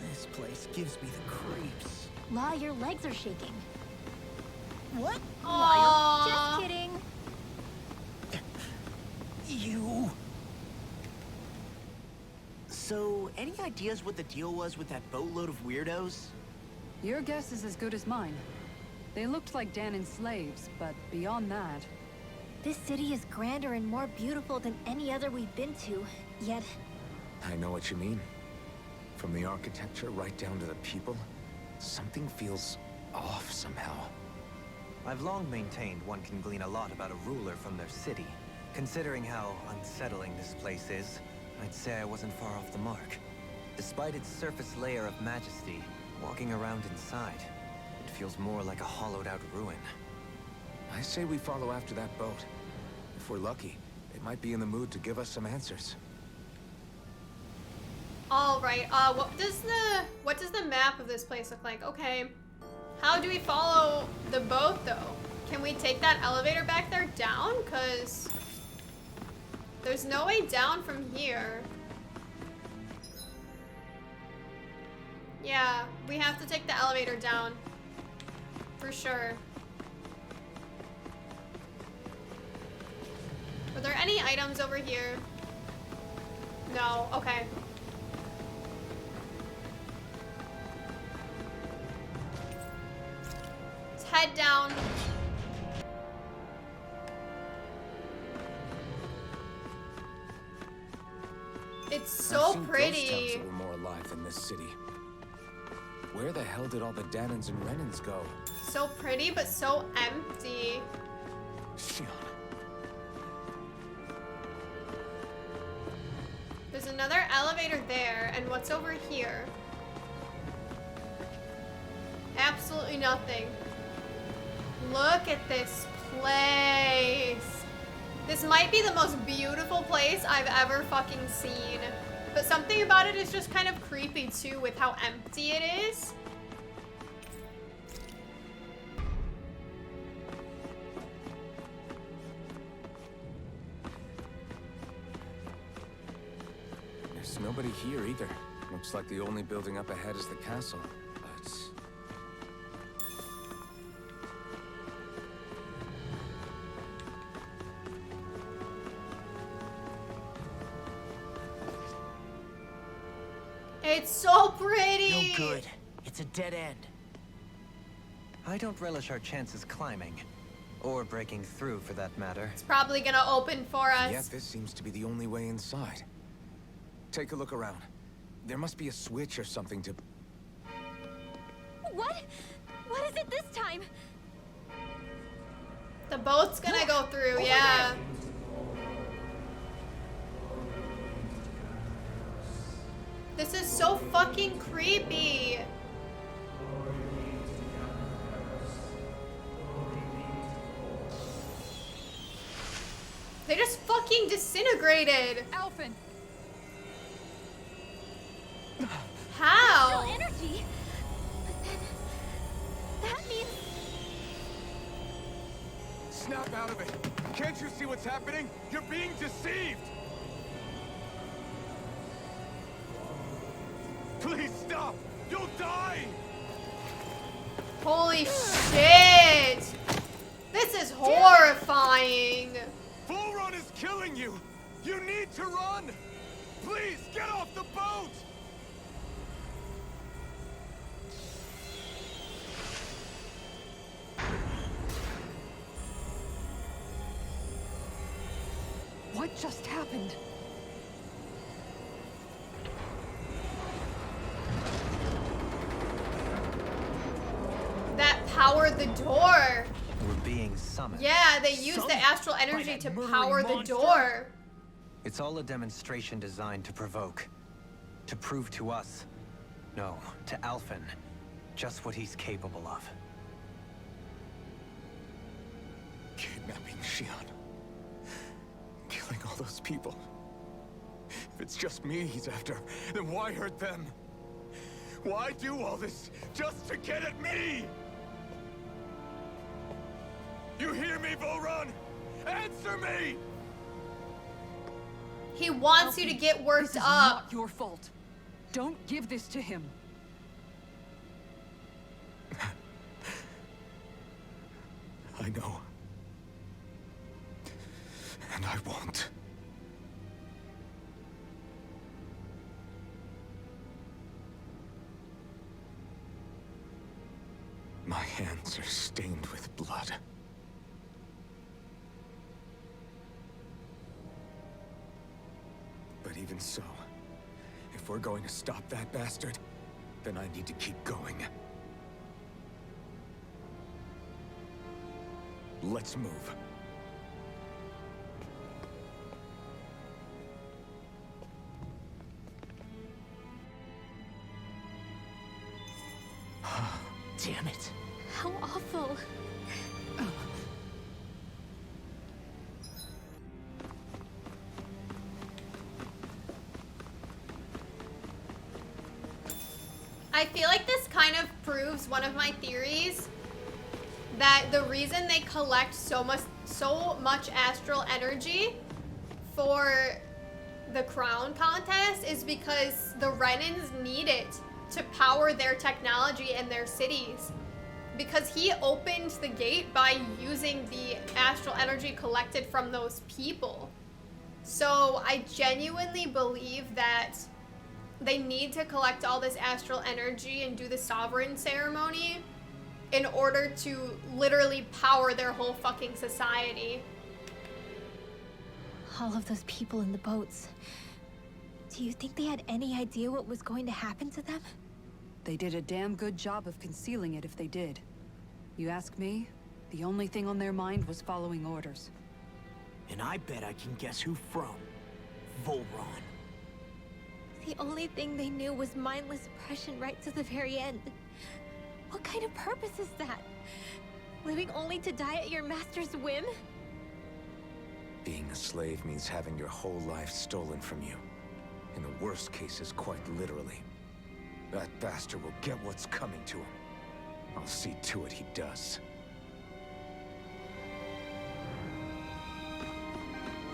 this place gives me the creeps.
Law, your legs are shaking.
What?
Aww.
Just kidding.
You... So, any ideas what the deal was with that boatload of weirdos?
Your guess is as good as mine. They looked like Danan's slaves, but beyond that...
This city is grander and more beautiful than any other we've been to, yet...
I know what you mean. From the architecture right down to the people, something feels off somehow.
I've long maintained one can glean a lot about a ruler from their city. Considering how unsettling this place is, I'd say I wasn't far off the mark. Despite its surface layer of majesty, walking around inside, it feels more like a hollowed-out ruin.
I say we follow after that boat. If we're lucky, they might be in the mood to give us some answers.
All right. What does the map of this place look like? Okay. How do we follow the boat though? Can we take that elevator back there down? Cause there's no way down from here. Yeah, we have to take the elevator down. For sure. Are there any items over here? No, okay. Let's head down. It's so
I've seen
pretty.
Ghost towns that were more alive than this city. Where the hell did all the Danans and Renans go?
So pretty, but so empty.
Shionne.
There's another elevator there, and what's over here? Absolutely nothing. Look at this place. This might be the most beautiful place I've ever fucking seen. But something about it is just kind of creepy too with how empty it is.
There's nobody here either. Looks like the only building up ahead is the castle, but...
It's so pretty.
No good. It's a dead end.
I don't relish our chances climbing. Or breaking through, for that matter.
It's probably gonna open for us.
Yet this seems to be the only way inside. Take a look around. There must be a switch or something to...
What? What is it this time?
The boat's gonna go through, yeah. This is so fucking creepy. They just fucking disintegrated.
Alphen!
How?
Still energy? But then... that means...
Snap out of it! Can't you see what's happening? You're being deceived! Please stop! You'll die!
Holy shit! This is horrifying.
Vholran is killing you! You need to run! Please, get off the boat!
What just happened?
That powered the door.
We're being summoned.
Yeah, they used the astral energy to power the door.
It's all a demonstration designed to provoke. To prove to us, no, to Alphen, just what he's capable of.
Kidnapping Shionne. Killing all those people. If it's just me he's after, then why hurt them? Why do all this just to get at me? You hear me, Vholran? Answer me!
He wants you to get worked
This is
up.
not your fault. Don't give this to him.
I know. And I won't. My hands are stained with blood. But even so, if we're going to stop that bastard, then I need to keep going. Let's move.
Damn it.
How awful.
I feel like this kind of proves one of my theories that the reason they collect so much astral energy for the crown contest is because the Renans need it to power their technology and their cities. Because he opened the gate by using the astral energy collected from those people. So I genuinely believe that they need to collect all this astral energy and do the sovereign ceremony in order to literally power their whole fucking society.
All of those people in the boats. Do you think they had any idea what was going to happen to them?
They did a damn good job of concealing it if they did. You ask me, the only thing on their mind was following orders.
And I bet I can guess who from. Vholran.
The only thing they knew was mindless oppression right to the very end. What kind of purpose is that? Living only to die at your master's whim?
Being a slave means having your whole life stolen from you. In the worst cases, quite literally. That bastard will get what's coming to him. I'll see to it he does.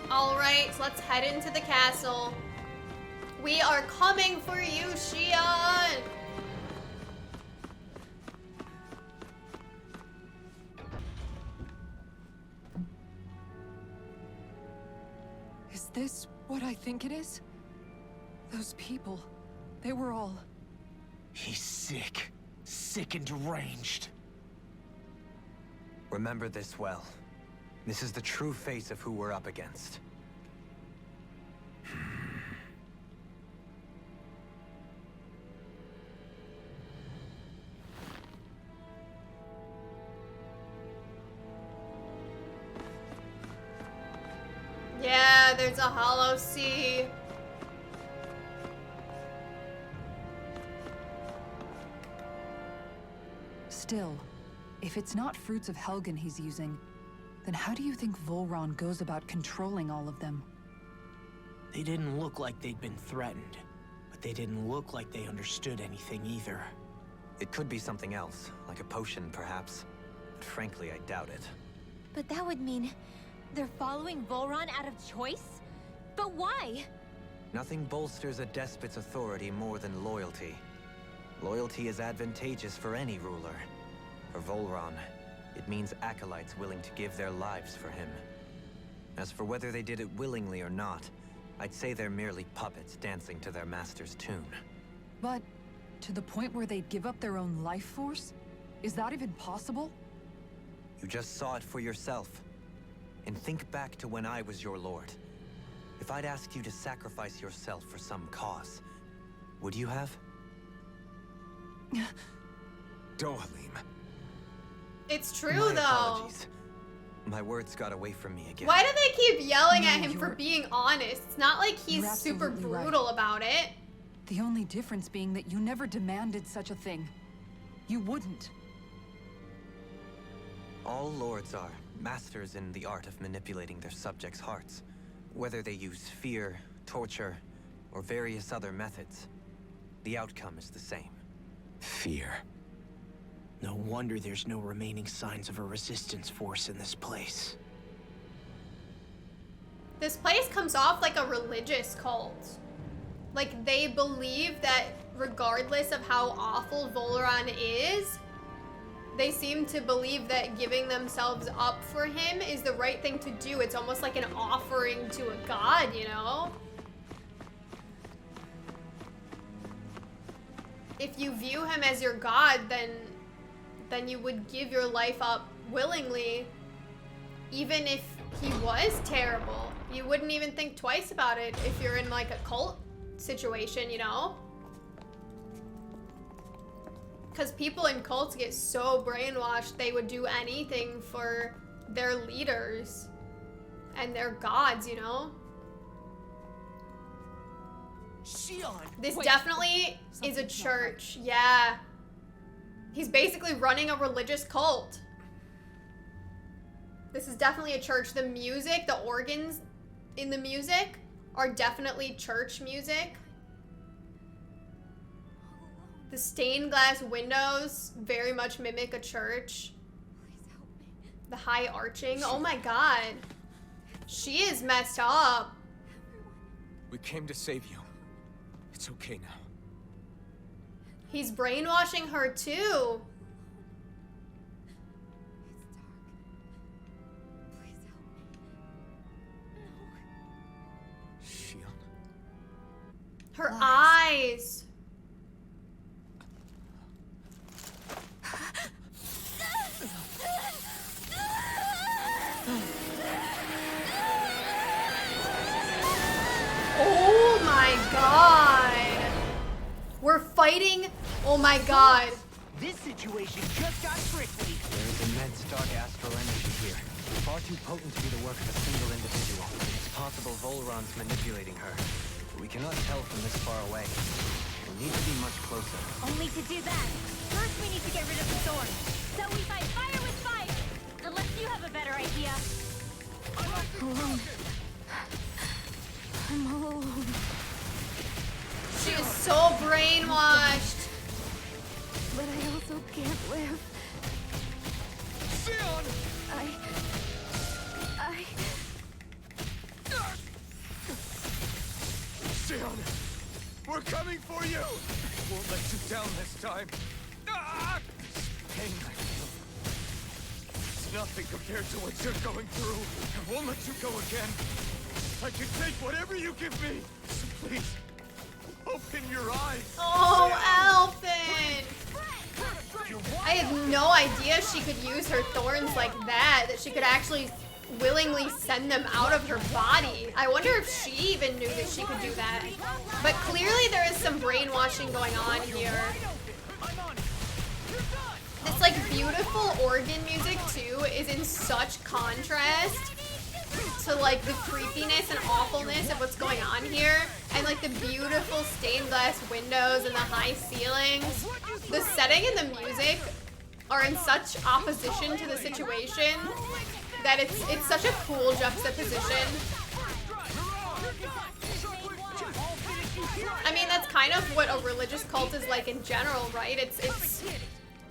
Alright, so let's head into the castle. We are coming for you, Shionne!
Is this what I think it is? Those people, they were all...
He's sick. Sick and deranged.
Remember this well. This is the true face of who we're up against.
Yeah, there's a hollow sea.
Still, if it's not fruits of Helgen he's using, then how do you think Vholran goes about controlling all of them?
They didn't look like they'd been threatened, but they didn't look like they understood anything either.
It could be something else, like a potion perhaps. But frankly, I doubt it.
But that would mean they're following Vholran out of choice? But why?
Nothing bolsters a despot's authority more than loyalty. Loyalty is advantageous for any ruler. For Vholran, it means acolytes willing to give their lives for him. As for whether they did it willingly or not, I'd say they're merely puppets dancing to their master's tune.
But to the point where they'd give up their own life force? Is that even possible?
You just saw it for yourself. And think back to when I was your lord. If I'd asked you to sacrifice yourself for some cause, would you have?
Dohalim.
It's true,
My
though.
apologies. My words got away from me again.
Why do they keep yelling at
No,
him for
you're-
being honest? It's not like he's
You're
super
absolutely right.
brutal about it.
The only difference being that you never demanded such a thing. You wouldn't.
All lords are masters in the art of manipulating their subjects' hearts. Whether they use fear, torture, or various other methods, the outcome is the same.
Fear.
No wonder there's no remaining signs of a resistance force in this place.
This place comes off like a religious cult. Like, they believe that regardless of how awful Vholran is, they seem to believe that giving themselves up for him is the right thing to do. It's almost like an offering to a god, you know? If you view him as your god, then you would give your life up willingly, even if he was terrible. You wouldn't even think twice about it if you're in like a cult situation, you know? Because people in cults get so brainwashed, they would do anything for their leaders and their gods, you know?
Shionne!
This
Wait,
definitely is a
something's not right.
church, yeah. He's basically running a religious cult. This is definitely a church. The music, the organs in the music are definitely church music. The stained glass windows very much mimic a church.
Please help me.
The high arching, oh my god. She is messed up.
We came to save you. It's okay now.
He's brainwashing her too.
It's dark. Please help me. No.
Shionne.
Her eyes. Oh my god. We're fighting. Oh my god.
This situation just got tricky.
There is immense dark astral energy here. Far too potent to be the work of a single individual. It's possible Vholran's manipulating her. But we cannot tell from this far away. We'll need to be much closer.
Only to do that, first we need to get rid of the thorn. So we fight fire with fire. Unless you have a better idea. Alone. I'm all alone.
She is so brainwashed.
But I also can't live.
Shionne! Shionne! We're coming for you! Won't let you down this time. Ah! Pain I feel. It's nothing compared to what you're going through. I won't let you go again. I can take whatever you give me. So please, open your eyes.
Oh, Alphen. I had no idea she could use her thorns like that she could actually willingly send them out of her body. I wonder if she even knew that she could do that. But clearly there is some brainwashing going on here. This like beautiful organ music too is in such contrast to like the creepiness and awfulness of what's going on here, and like the beautiful stained glass windows and the high ceilings. The setting and the music are in such opposition to the situation that it's such a cool juxtaposition. I mean, that's kind of what a religious cult is like in general, right? It's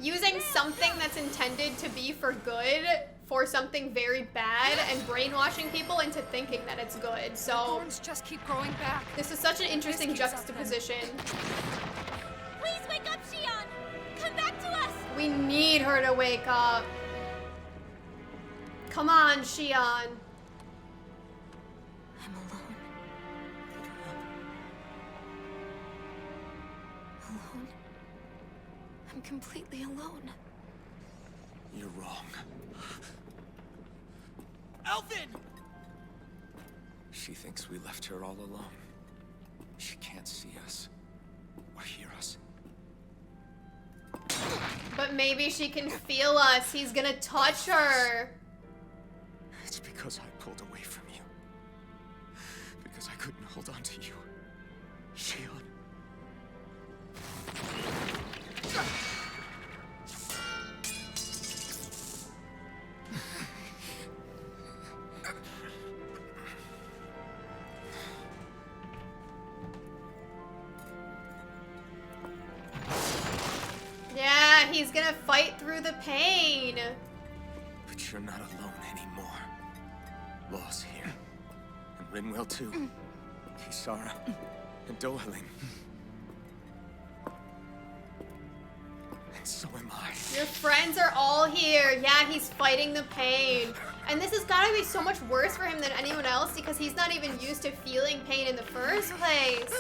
using something that's intended to be for good for something very bad and brainwashing people into thinking that it's good. So
Thorns just keep growing back.
this is such an interesting juxtaposition.
Please wake up, Shionne! Come back to us!
We need her to wake up. Come on, Shionne.
I'm alone. Alone? I'm completely alone.
You're wrong.
Alvin!
She thinks we left her all alone. She can't see us or hear us.
But maybe she can feel us. He's gonna touch her.
It's because I pulled away from you. Because I couldn't hold on to you. Shionne.
he's gonna fight through the pain.
But you're not alone anymore. Law's here. And Rinwell too. Kisara. And Dohaling. And so am I.
Your friends are all here. Yeah, he's fighting the pain. And this has gotta be so much worse for him than anyone else because he's not even used to feeling pain in the first place.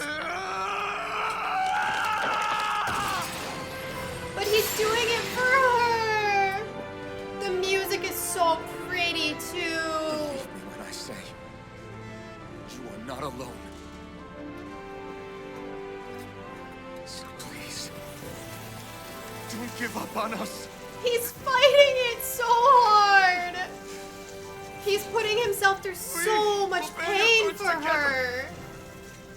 But he's doing it for her. The music is so pretty too.
Believe me when I say, you are not alone. So please, don't give up on us.
He's fighting it so hard. He's putting himself through so much
will bear
pain
your
for
fruits together.
her.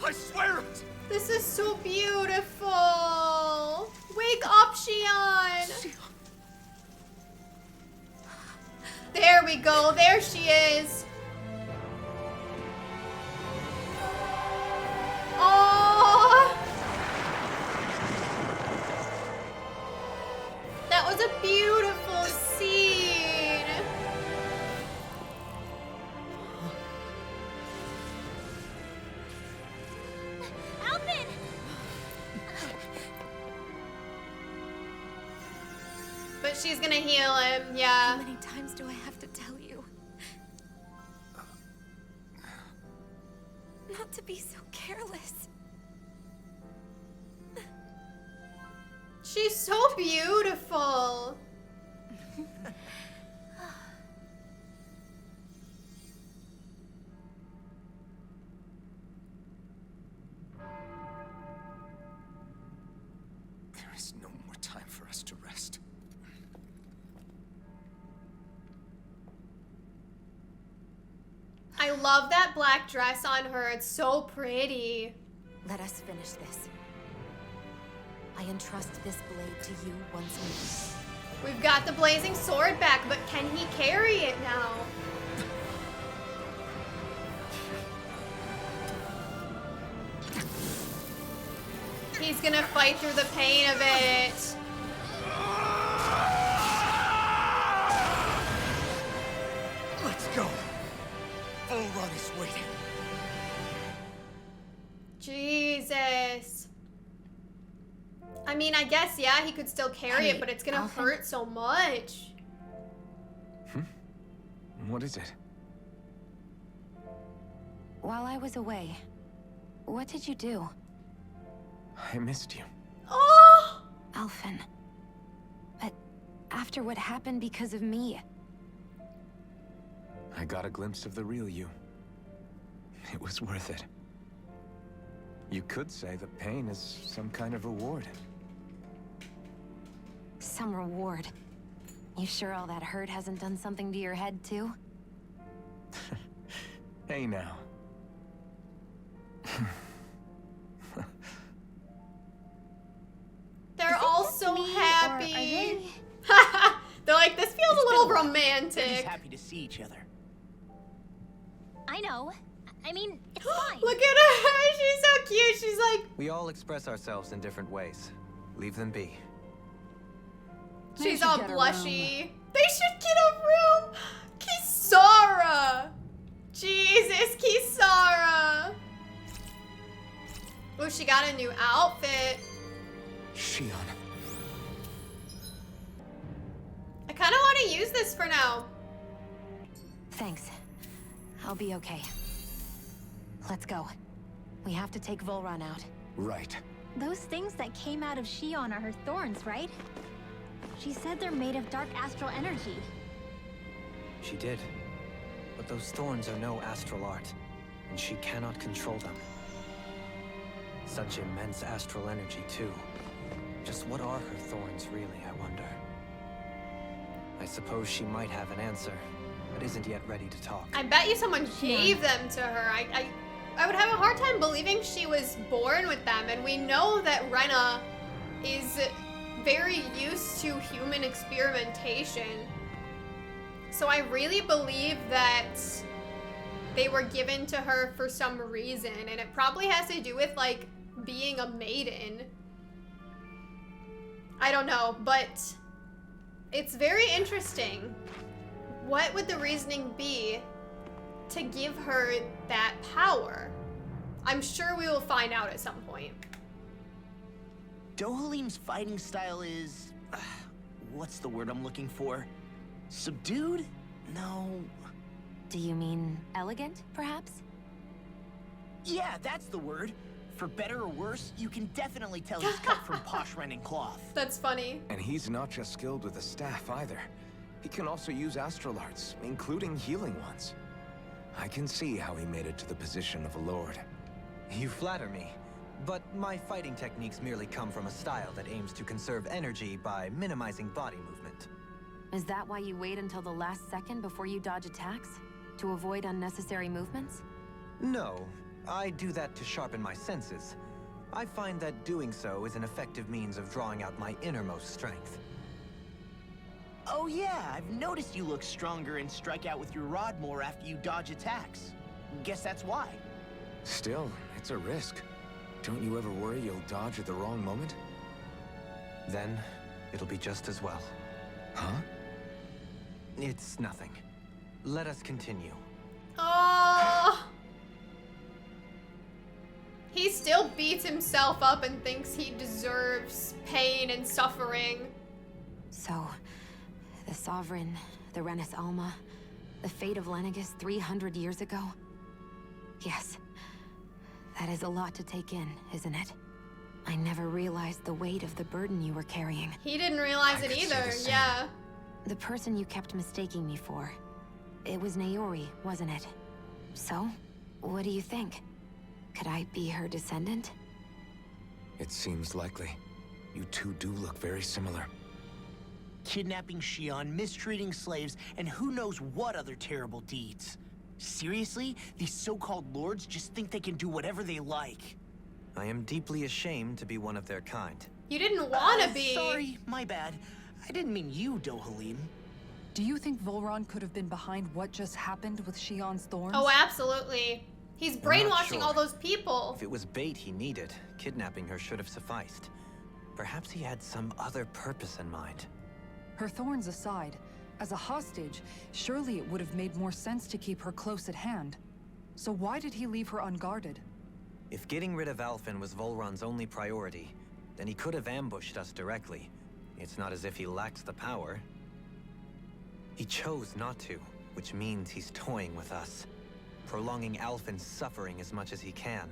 I swear it.
This is so beautiful. Wake up, Shionne. There we go. There she is. Oh. That was a beautiful scene.
Alvin!
But she's gonna heal him,
How
yeah.
many times do I have to tell you? Not to be so careless.
She's so beautiful.
There is no more time for us to rest.
I love that black dress on her. It's so pretty.
Let us finish this. I entrust this blade to you once more.
We've got the blazing sword back, but can he carry it now? He's gonna fight through the pain of it.
Let's go. Vholran is waiting.
Jesus. I mean, I guess, yeah, he could still carry it, but it's gonna
Alvin?
hurt so much.
What is it?
While I was away, what did you do?
I missed you.
Oh!
Alvin. But after what happened because of me,
I got a glimpse of the real you. It was worth it. You could say the pain is some kind of reward.
some reward. You sure all that hurt hasn't done something to your head, too?
Hey now.
They're all so
me, or
happy.
are they?
They're like, this feels
It's
a
been
little
while. They're
romantic.
just happy to see each other.
I know. I mean, it's fine.
Look at her. She's so cute. She's like,
We all express ourselves in different ways. Leave them be.
she's
should
all
get a
blushy. They should get a room. Kisara. Jesus, Kisara. Oh, she got a new outfit.
Shionne.
I kind of want to use this for now.
Thanks. I'll be okay. Let's go. We have to take Vholran out.
Right.
Those things that came out of Shionne are her thorns, right? She said they're made of dark astral energy.
She did. But those thorns are no astral art, and she cannot control them. Such immense astral energy, too. Just what are her thorns, really, I wonder? I suppose she might have an answer, but isn't yet ready to talk.
I bet you someone gave them to her. I would have a hard time believing she was born with them, and we know that Rena is very used to human experimentation. So I really believe that they were given to her for some reason, and it probably has to do with, like, being a maiden. I don't know, but it's very interesting. What would the reasoning be to give her that power? I'm sure we will find out at some point.
Dohalim's fighting style is... what's the word I'm looking for? Subdued? No...
Do you mean elegant, perhaps?
Yeah, that's the word. For better or worse, you can definitely tell he's cut from posh Renin cloth.
That's funny.
And he's not just skilled with the staff either. He can also use astral arts, including healing ones. I can see how he made it to the position of a lord.
You flatter me, but my fighting techniques merely come from a style that aims to conserve energy by minimizing body movement.
Is that why you wait until the last second before you dodge attacks? To avoid unnecessary movements?
No, I do that to sharpen my senses. I find that doing so is an effective means of drawing out my innermost strength.
Oh yeah, I've noticed you look stronger and strike out with your rod more after you dodge attacks. Guess that's why.
Still, it's a risk. Don't you ever worry you'll dodge at the wrong moment?
Then, it'll be just as well.
Huh?
It's nothing. Let us continue.
Oh! He still beats himself up and thinks he deserves pain and suffering.
So, the Sovereign, the Renis Alma, the fate of Lenegis 300 years ago? Yes. That is a lot to take in, isn't it? I never realized the weight of the burden you were carrying.
He didn't realize
I
it
could see
either,
the same.
yeah.
The person you kept mistaking me for. It was Naori, wasn't it? So, what do you think? Could I be her descendant?
It seems likely. You two do look very similar.
Kidnapping Shionne, mistreating slaves, and who knows what other terrible deeds. Seriously? These so-called lords just think they can do whatever they like.
I am deeply ashamed to be one of their kind.
You didn't want to be.
Sorry, my bad. I didn't mean you, Dohalim.
Do you think Vholran could have been behind what just happened with Shionne's thorns?
Oh, absolutely. He's
I'm not
brainwashing
sure.
all those people.
If it was bait he needed, kidnapping her should have sufficed. Perhaps he had some other purpose in mind.
Her thorns aside, as a hostage, surely it would have made more sense to keep her close at hand. So why did he leave her unguarded?
If getting rid of Alphen was Vholran's only priority, then he could have ambushed us directly. It's not as if he lacked the power. He chose not to, which means he's toying with us, prolonging Alphen's suffering as much as he can.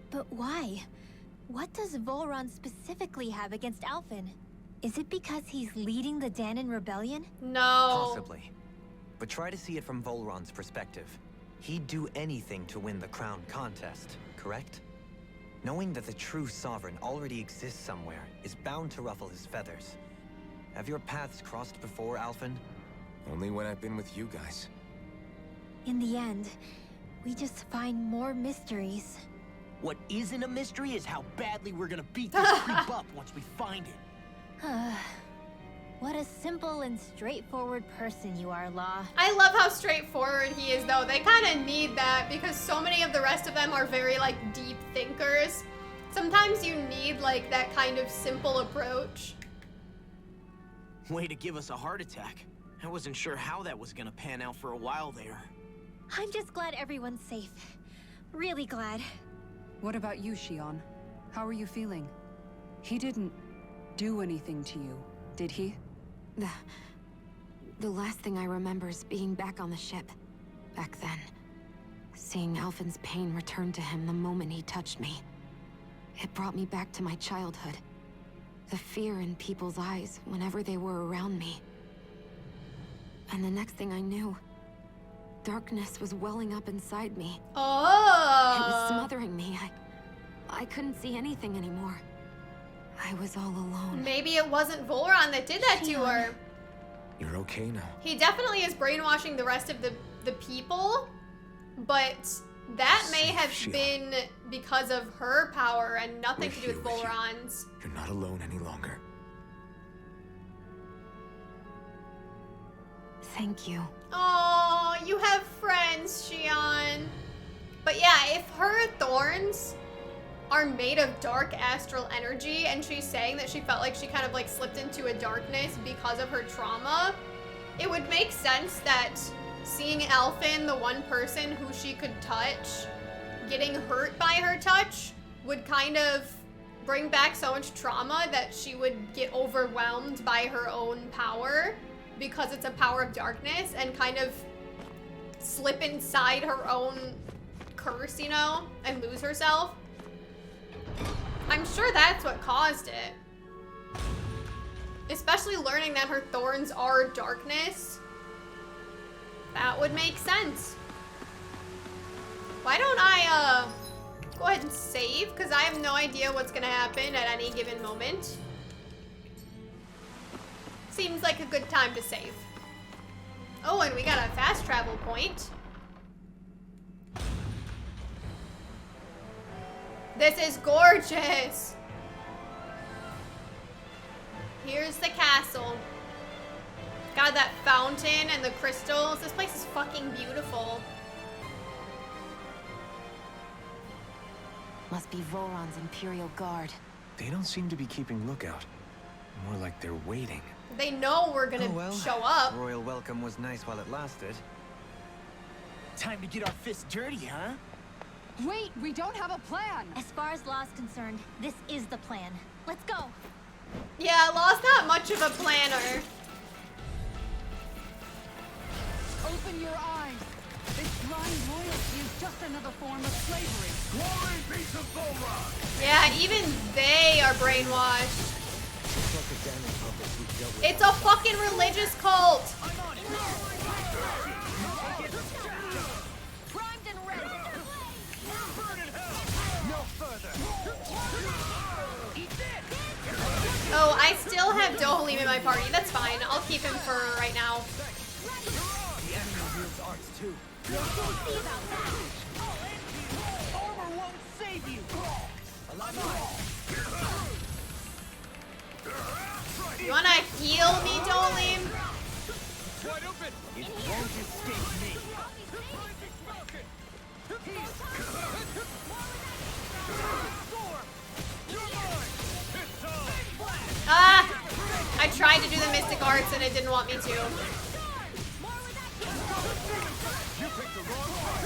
But why? What does Vholran specifically have against Alphen? Is it because he's leading the Danan rebellion?
No.
Possibly. But try to see it from Vholran's perspective. He'd do anything to win the crown contest, correct? Knowing that the true sovereign already exists somewhere is bound to ruffle his feathers. Have your paths crossed before, Alphen?
Only when I've been with you guys.
In the end, we just find more mysteries.
What isn't a mystery is how badly we're gonna beat this creep up once we find it.
What a simple and straightforward person you are, Law.
I love how straightforward he is, though. They kind of need that because so many of the rest of them are very, like, deep thinkers. Sometimes you need, like, that kind of simple approach.
Way to give us a heart attack. I wasn't sure how that was gonna pan out for a while there.
I'm just glad everyone's safe. Really glad.
What about you, Shionne? How are you feeling? He didn't do anything to you, did he?
The last thing I remember is being back on the ship. Back then. Seeing Alphen's pain return to him the moment he touched me. It brought me back to my childhood. The fear in people's eyes whenever they were around me. And the next thing I knew, darkness was welling up inside me.
Oh.
It was smothering me. I couldn't see anything anymore. I was all alone.
Maybe it wasn't Vholran that did that to her.
You're okay now.
He definitely is brainwashing the rest of the people, but that may have
Shionne.
been because of her power and nothing
We're
to do with
here with you.
Vholran's.
You're not alone any longer.
Thank you.
Oh, you have friends, Shionne. But yeah, if her thorns are made of dark astral energy, and she's saying that she felt like she kind of like slipped into a darkness because of her trauma, it would make sense that seeing Alphen, the one person who she could touch, getting hurt by her touch would kind of bring back so much trauma that she would get overwhelmed by her own power because it's a power of darkness and kind of slip inside her own curse, you know, and lose herself. I'm sure that's what caused it. Especially learning that her thorns are darkness. That would make sense. Why don't I, go ahead and save? Because I have no idea what's gonna happen at any given moment. Seems like a good time to save. Oh, and we got a fast travel point. This is gorgeous. Here's the castle. Got that fountain and the crystals. This place is fucking beautiful.
Must be Vholran's Imperial Guard.
They don't seem to be keeping lookout. More like they're waiting.
They know we're gonna show up.
Royal welcome was nice while it lasted.
Time to get our fists dirty, huh?
Wait, we don't have a plan.
As far as Law's concerned, this is the plan. Let's go.
Yeah, Law's not much of a planner.
Open your eyes. This blind royalty is just another form of slavery.
Glory be to Vholran!
Yeah, even they are brainwashed. It's a fucking religious cult.
I'm on it!
Primed and ready.
Burn in hell! No further! Eat this!
Oh, I still have Dohalim in my party. That's fine. I'll keep him for right now.
The enemy wields arts too. Armor won't save you!
You wanna heal me, Dohalim?
Wide open! It won't escape me!
Ah! I tried to do the Mystic Arts and it didn't want me to.
You picked the wrong part!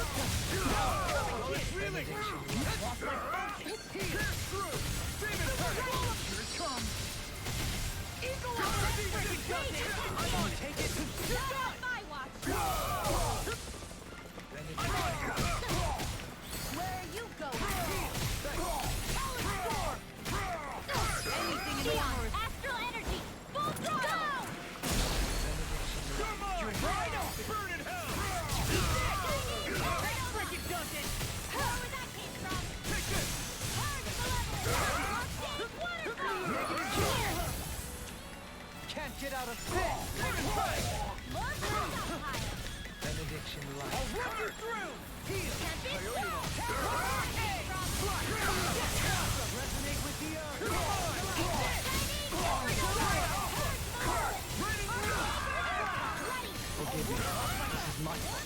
Really? Here it comes! Eagle Eye! I'm on, take it!
My watch. Where are you going?
Anything in the
Shionne, astral energy. Full throttle.
Come on! Right up! Burn in hell! Freaking does it!
Where that came from?
Take this! Can't get out of this! Benediction light. I'll run you through! Heal! Resonate with the earth! Forgive me. This is my fault.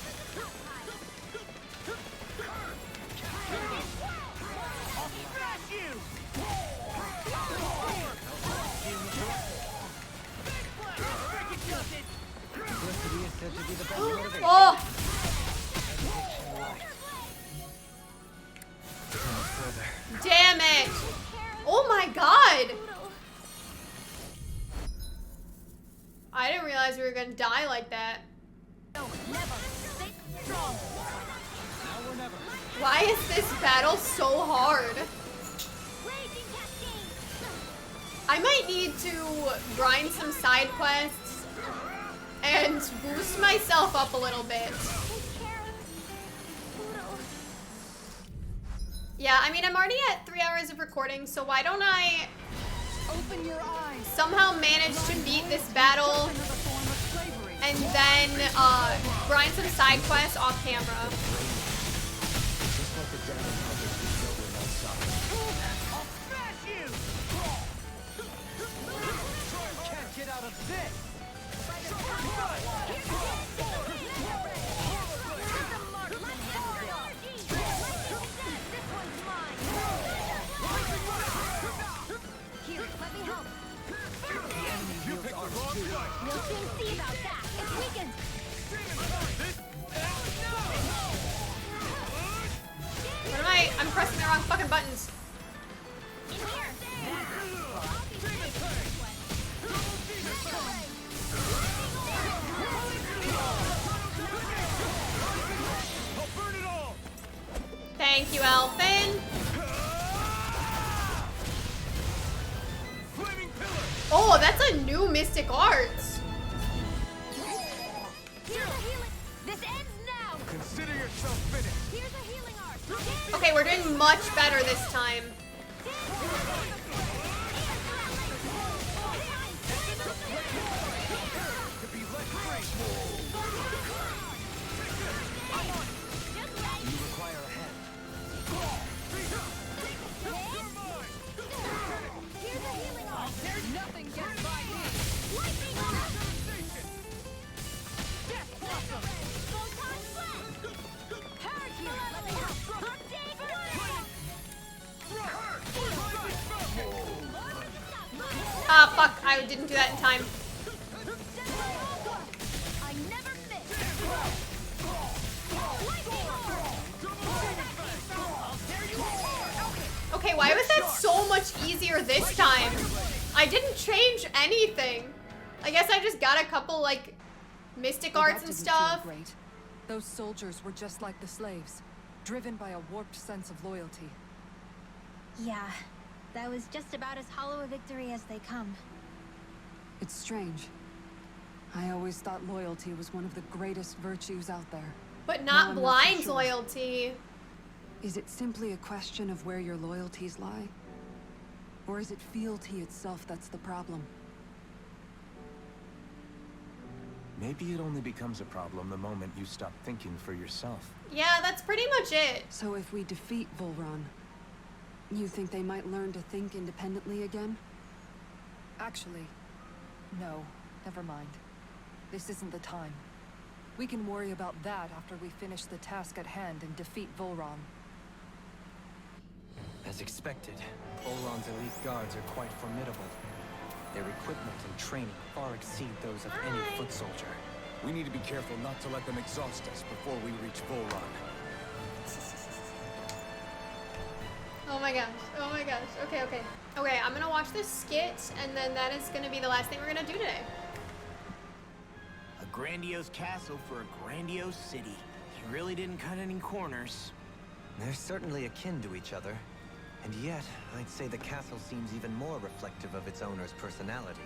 I'll smash you! Simplicity is said to be the best motivation.
Oh!
No further.
Damn it! Oh my god! I didn't realize we were gonna die like that.
Now or never.
Why is this battle so hard? I might need to grind some side quests and boost myself up a little bit. Yeah, I mean, I'm already at 3 hours of recording, so why don't I
Open your eyes.
somehow manage to beat this battle
Another form of slavery.
and then grind some side quests off camera.
Just like the damage puppets we built with outside.
I'll smash you! Can't get out of this!
I'm pressing the wrong fucking buttons. Thank you, Elfin. Oh, that's a new Mystic Arts.
This ends now. Consider yourself finished. Here's a healing art.
Okay, we're doing much better this time.
Nothing gets by me.
Ah, fuck. I didn't do that in time.
I never miss.
Okay, why was that so much easier this time? I didn't change anything. I guess I just got a couple, like, Mystic
Well,
Arts
that
and
didn't feel
stuff.
Great. Those soldiers were just like the slaves, driven by a warped sense of loyalty.
Yeah, that was just about as hollow a victory as they come.
It's strange. I always thought loyalty was one of the greatest virtues out there.
But
Now
not
I'm not so
blind
sure.
loyalty.
Is it simply a question of where your loyalties lie? Or is it fealty itself that's the problem?
Maybe it only becomes a problem the moment you stop thinking for yourself.
Yeah, that's pretty much it.
So if we defeat Vholran, you think they might learn to think independently again? Actually, no. Never mind. This isn't the time. We can worry about that after we finish the task at hand and defeat Vholran.
As expected, Vholran's elite guards are quite formidable. Their equipment and training far exceed those of any foot soldier.
We need to be careful not to let them exhaust us before we reach Vholran.
Oh my gosh. Oh my gosh. Okay, okay. Okay, I'm gonna watch this skit, and then that is gonna be the last thing we're gonna do today.
A grandiose castle for a grandiose city. He really didn't cut any corners.
They're certainly akin to each other. And yet, I'd say the castle seems even more reflective of its owner's personality.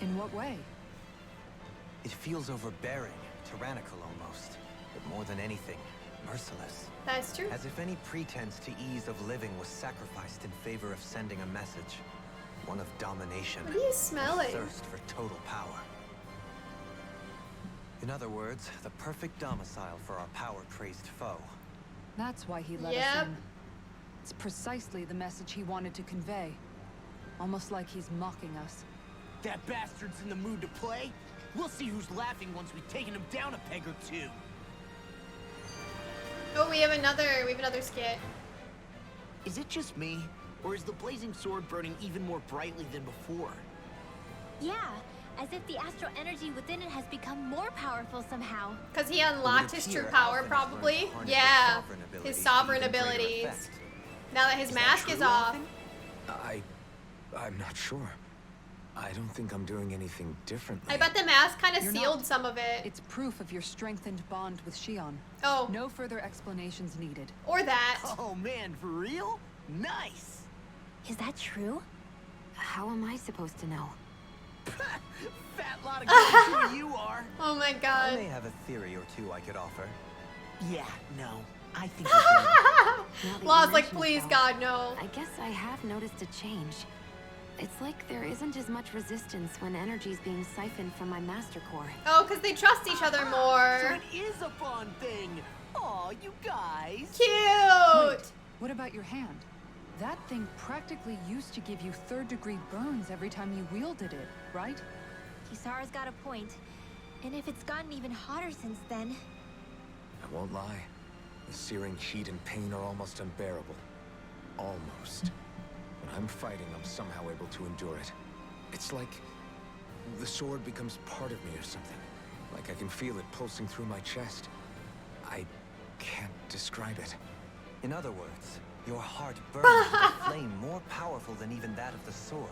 In what way?
It feels overbearing, tyrannical almost. But more than anything, merciless.
That's true.
As if any pretense to ease of living was sacrificed in favor of sending a message. One of domination.
What are you smelling?
A thirst for total power. In other words, the perfect domicile for our power-crazed foe.
That's why he let us
Yep.
in. It's precisely the message he wanted to convey. Almost like he's mocking us.
That bastard's in the mood to play? We'll see who's laughing once we've taken him down a peg or two.
Oh, we have another skit.
Is it just me? Or is the blazing sword burning even more brightly than before?
Yeah, as if the astral energy within it has become more powerful somehow.
Because he unlocked his true power, probably. Yeah, his sovereign abilities. Now that his mask is off.
I'm not sure. I don't think I'm doing anything differently.
I bet the mask kind of
You're
sealed
not.
some of it.
It's proof of your strengthened bond with Shionne.
Oh,
No further explanations needed.
or that.
Oh man, for real? Nice!
Is that true?
How am I supposed to know?
Fat lot of good you are.
Oh my
I
god.
may have a theory or two I could offer.
Yeah, no. I think we're good.
Now that you
Law's like,
mention it,
please,
though,
God, no.
I guess I have noticed a change. It's like there isn't as much resistance when energy's being siphoned from my master core.
Oh, because they trust each other
So
more.
it is a bond thing. Aw, you guys.
Cute.
Wait, what about your hand? That thing practically used to give you third-degree burns every time you wielded it, right?
Kisara's got a point. And if it's gotten even hotter since then...
I won't lie. The searing heat and pain are almost unbearable. Almost. When I'm fighting, I'm somehow able to endure it. It's like the sword becomes part of me or something. Like I can feel it pulsing through my chest. I can't describe it.
In other words, Your heart burns with a flame more powerful than even that of the sword.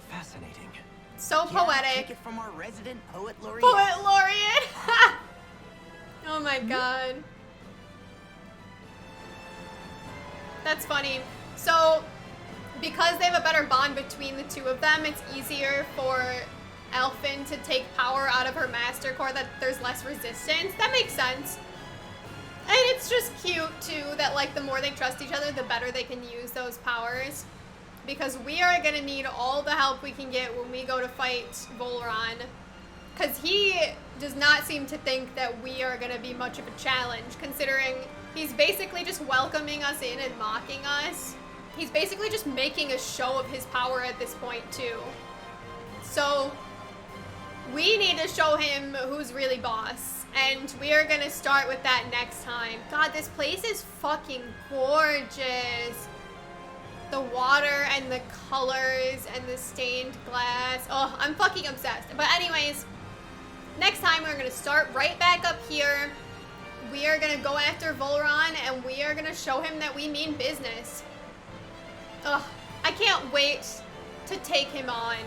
Fascinating.
So
Yeah,
poetic.
take it from our resident poet laureate.
Poet laureate. Oh my god. That's funny. So, because they have a better bond between the two of them, it's easier for Alphen to take power out of her Master Core, that there's less resistance. That makes sense. And it's just cute, too, that, like, the more they trust each other, the better they can use those powers. Because we are gonna need all the help we can get when we go to fight Vholran. Because he does not seem to think that we are gonna be much of a challenge, considering he's basically just welcoming us in and mocking us. He's basically just making a show of his power at this point, too. So, we need to show him who's really boss. And we are gonna start with that next time. God, this place is fucking gorgeous. The water and the colors and the stained glass. Oh, I'm fucking obsessed. But anyways, next time we're gonna start right back up here. We are gonna go after Vholran and we are gonna show him that we mean business. Ugh, I can't wait to take him on.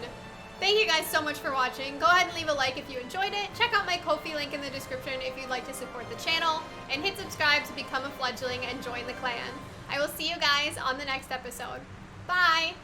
Thank you guys so much for watching. Go ahead and leave a like if you enjoyed it. Check out my Ko-fi link in the description if you'd like to support the channel. And hit subscribe to become a fledgling and join the clan. I will see you guys on the next episode. Bye!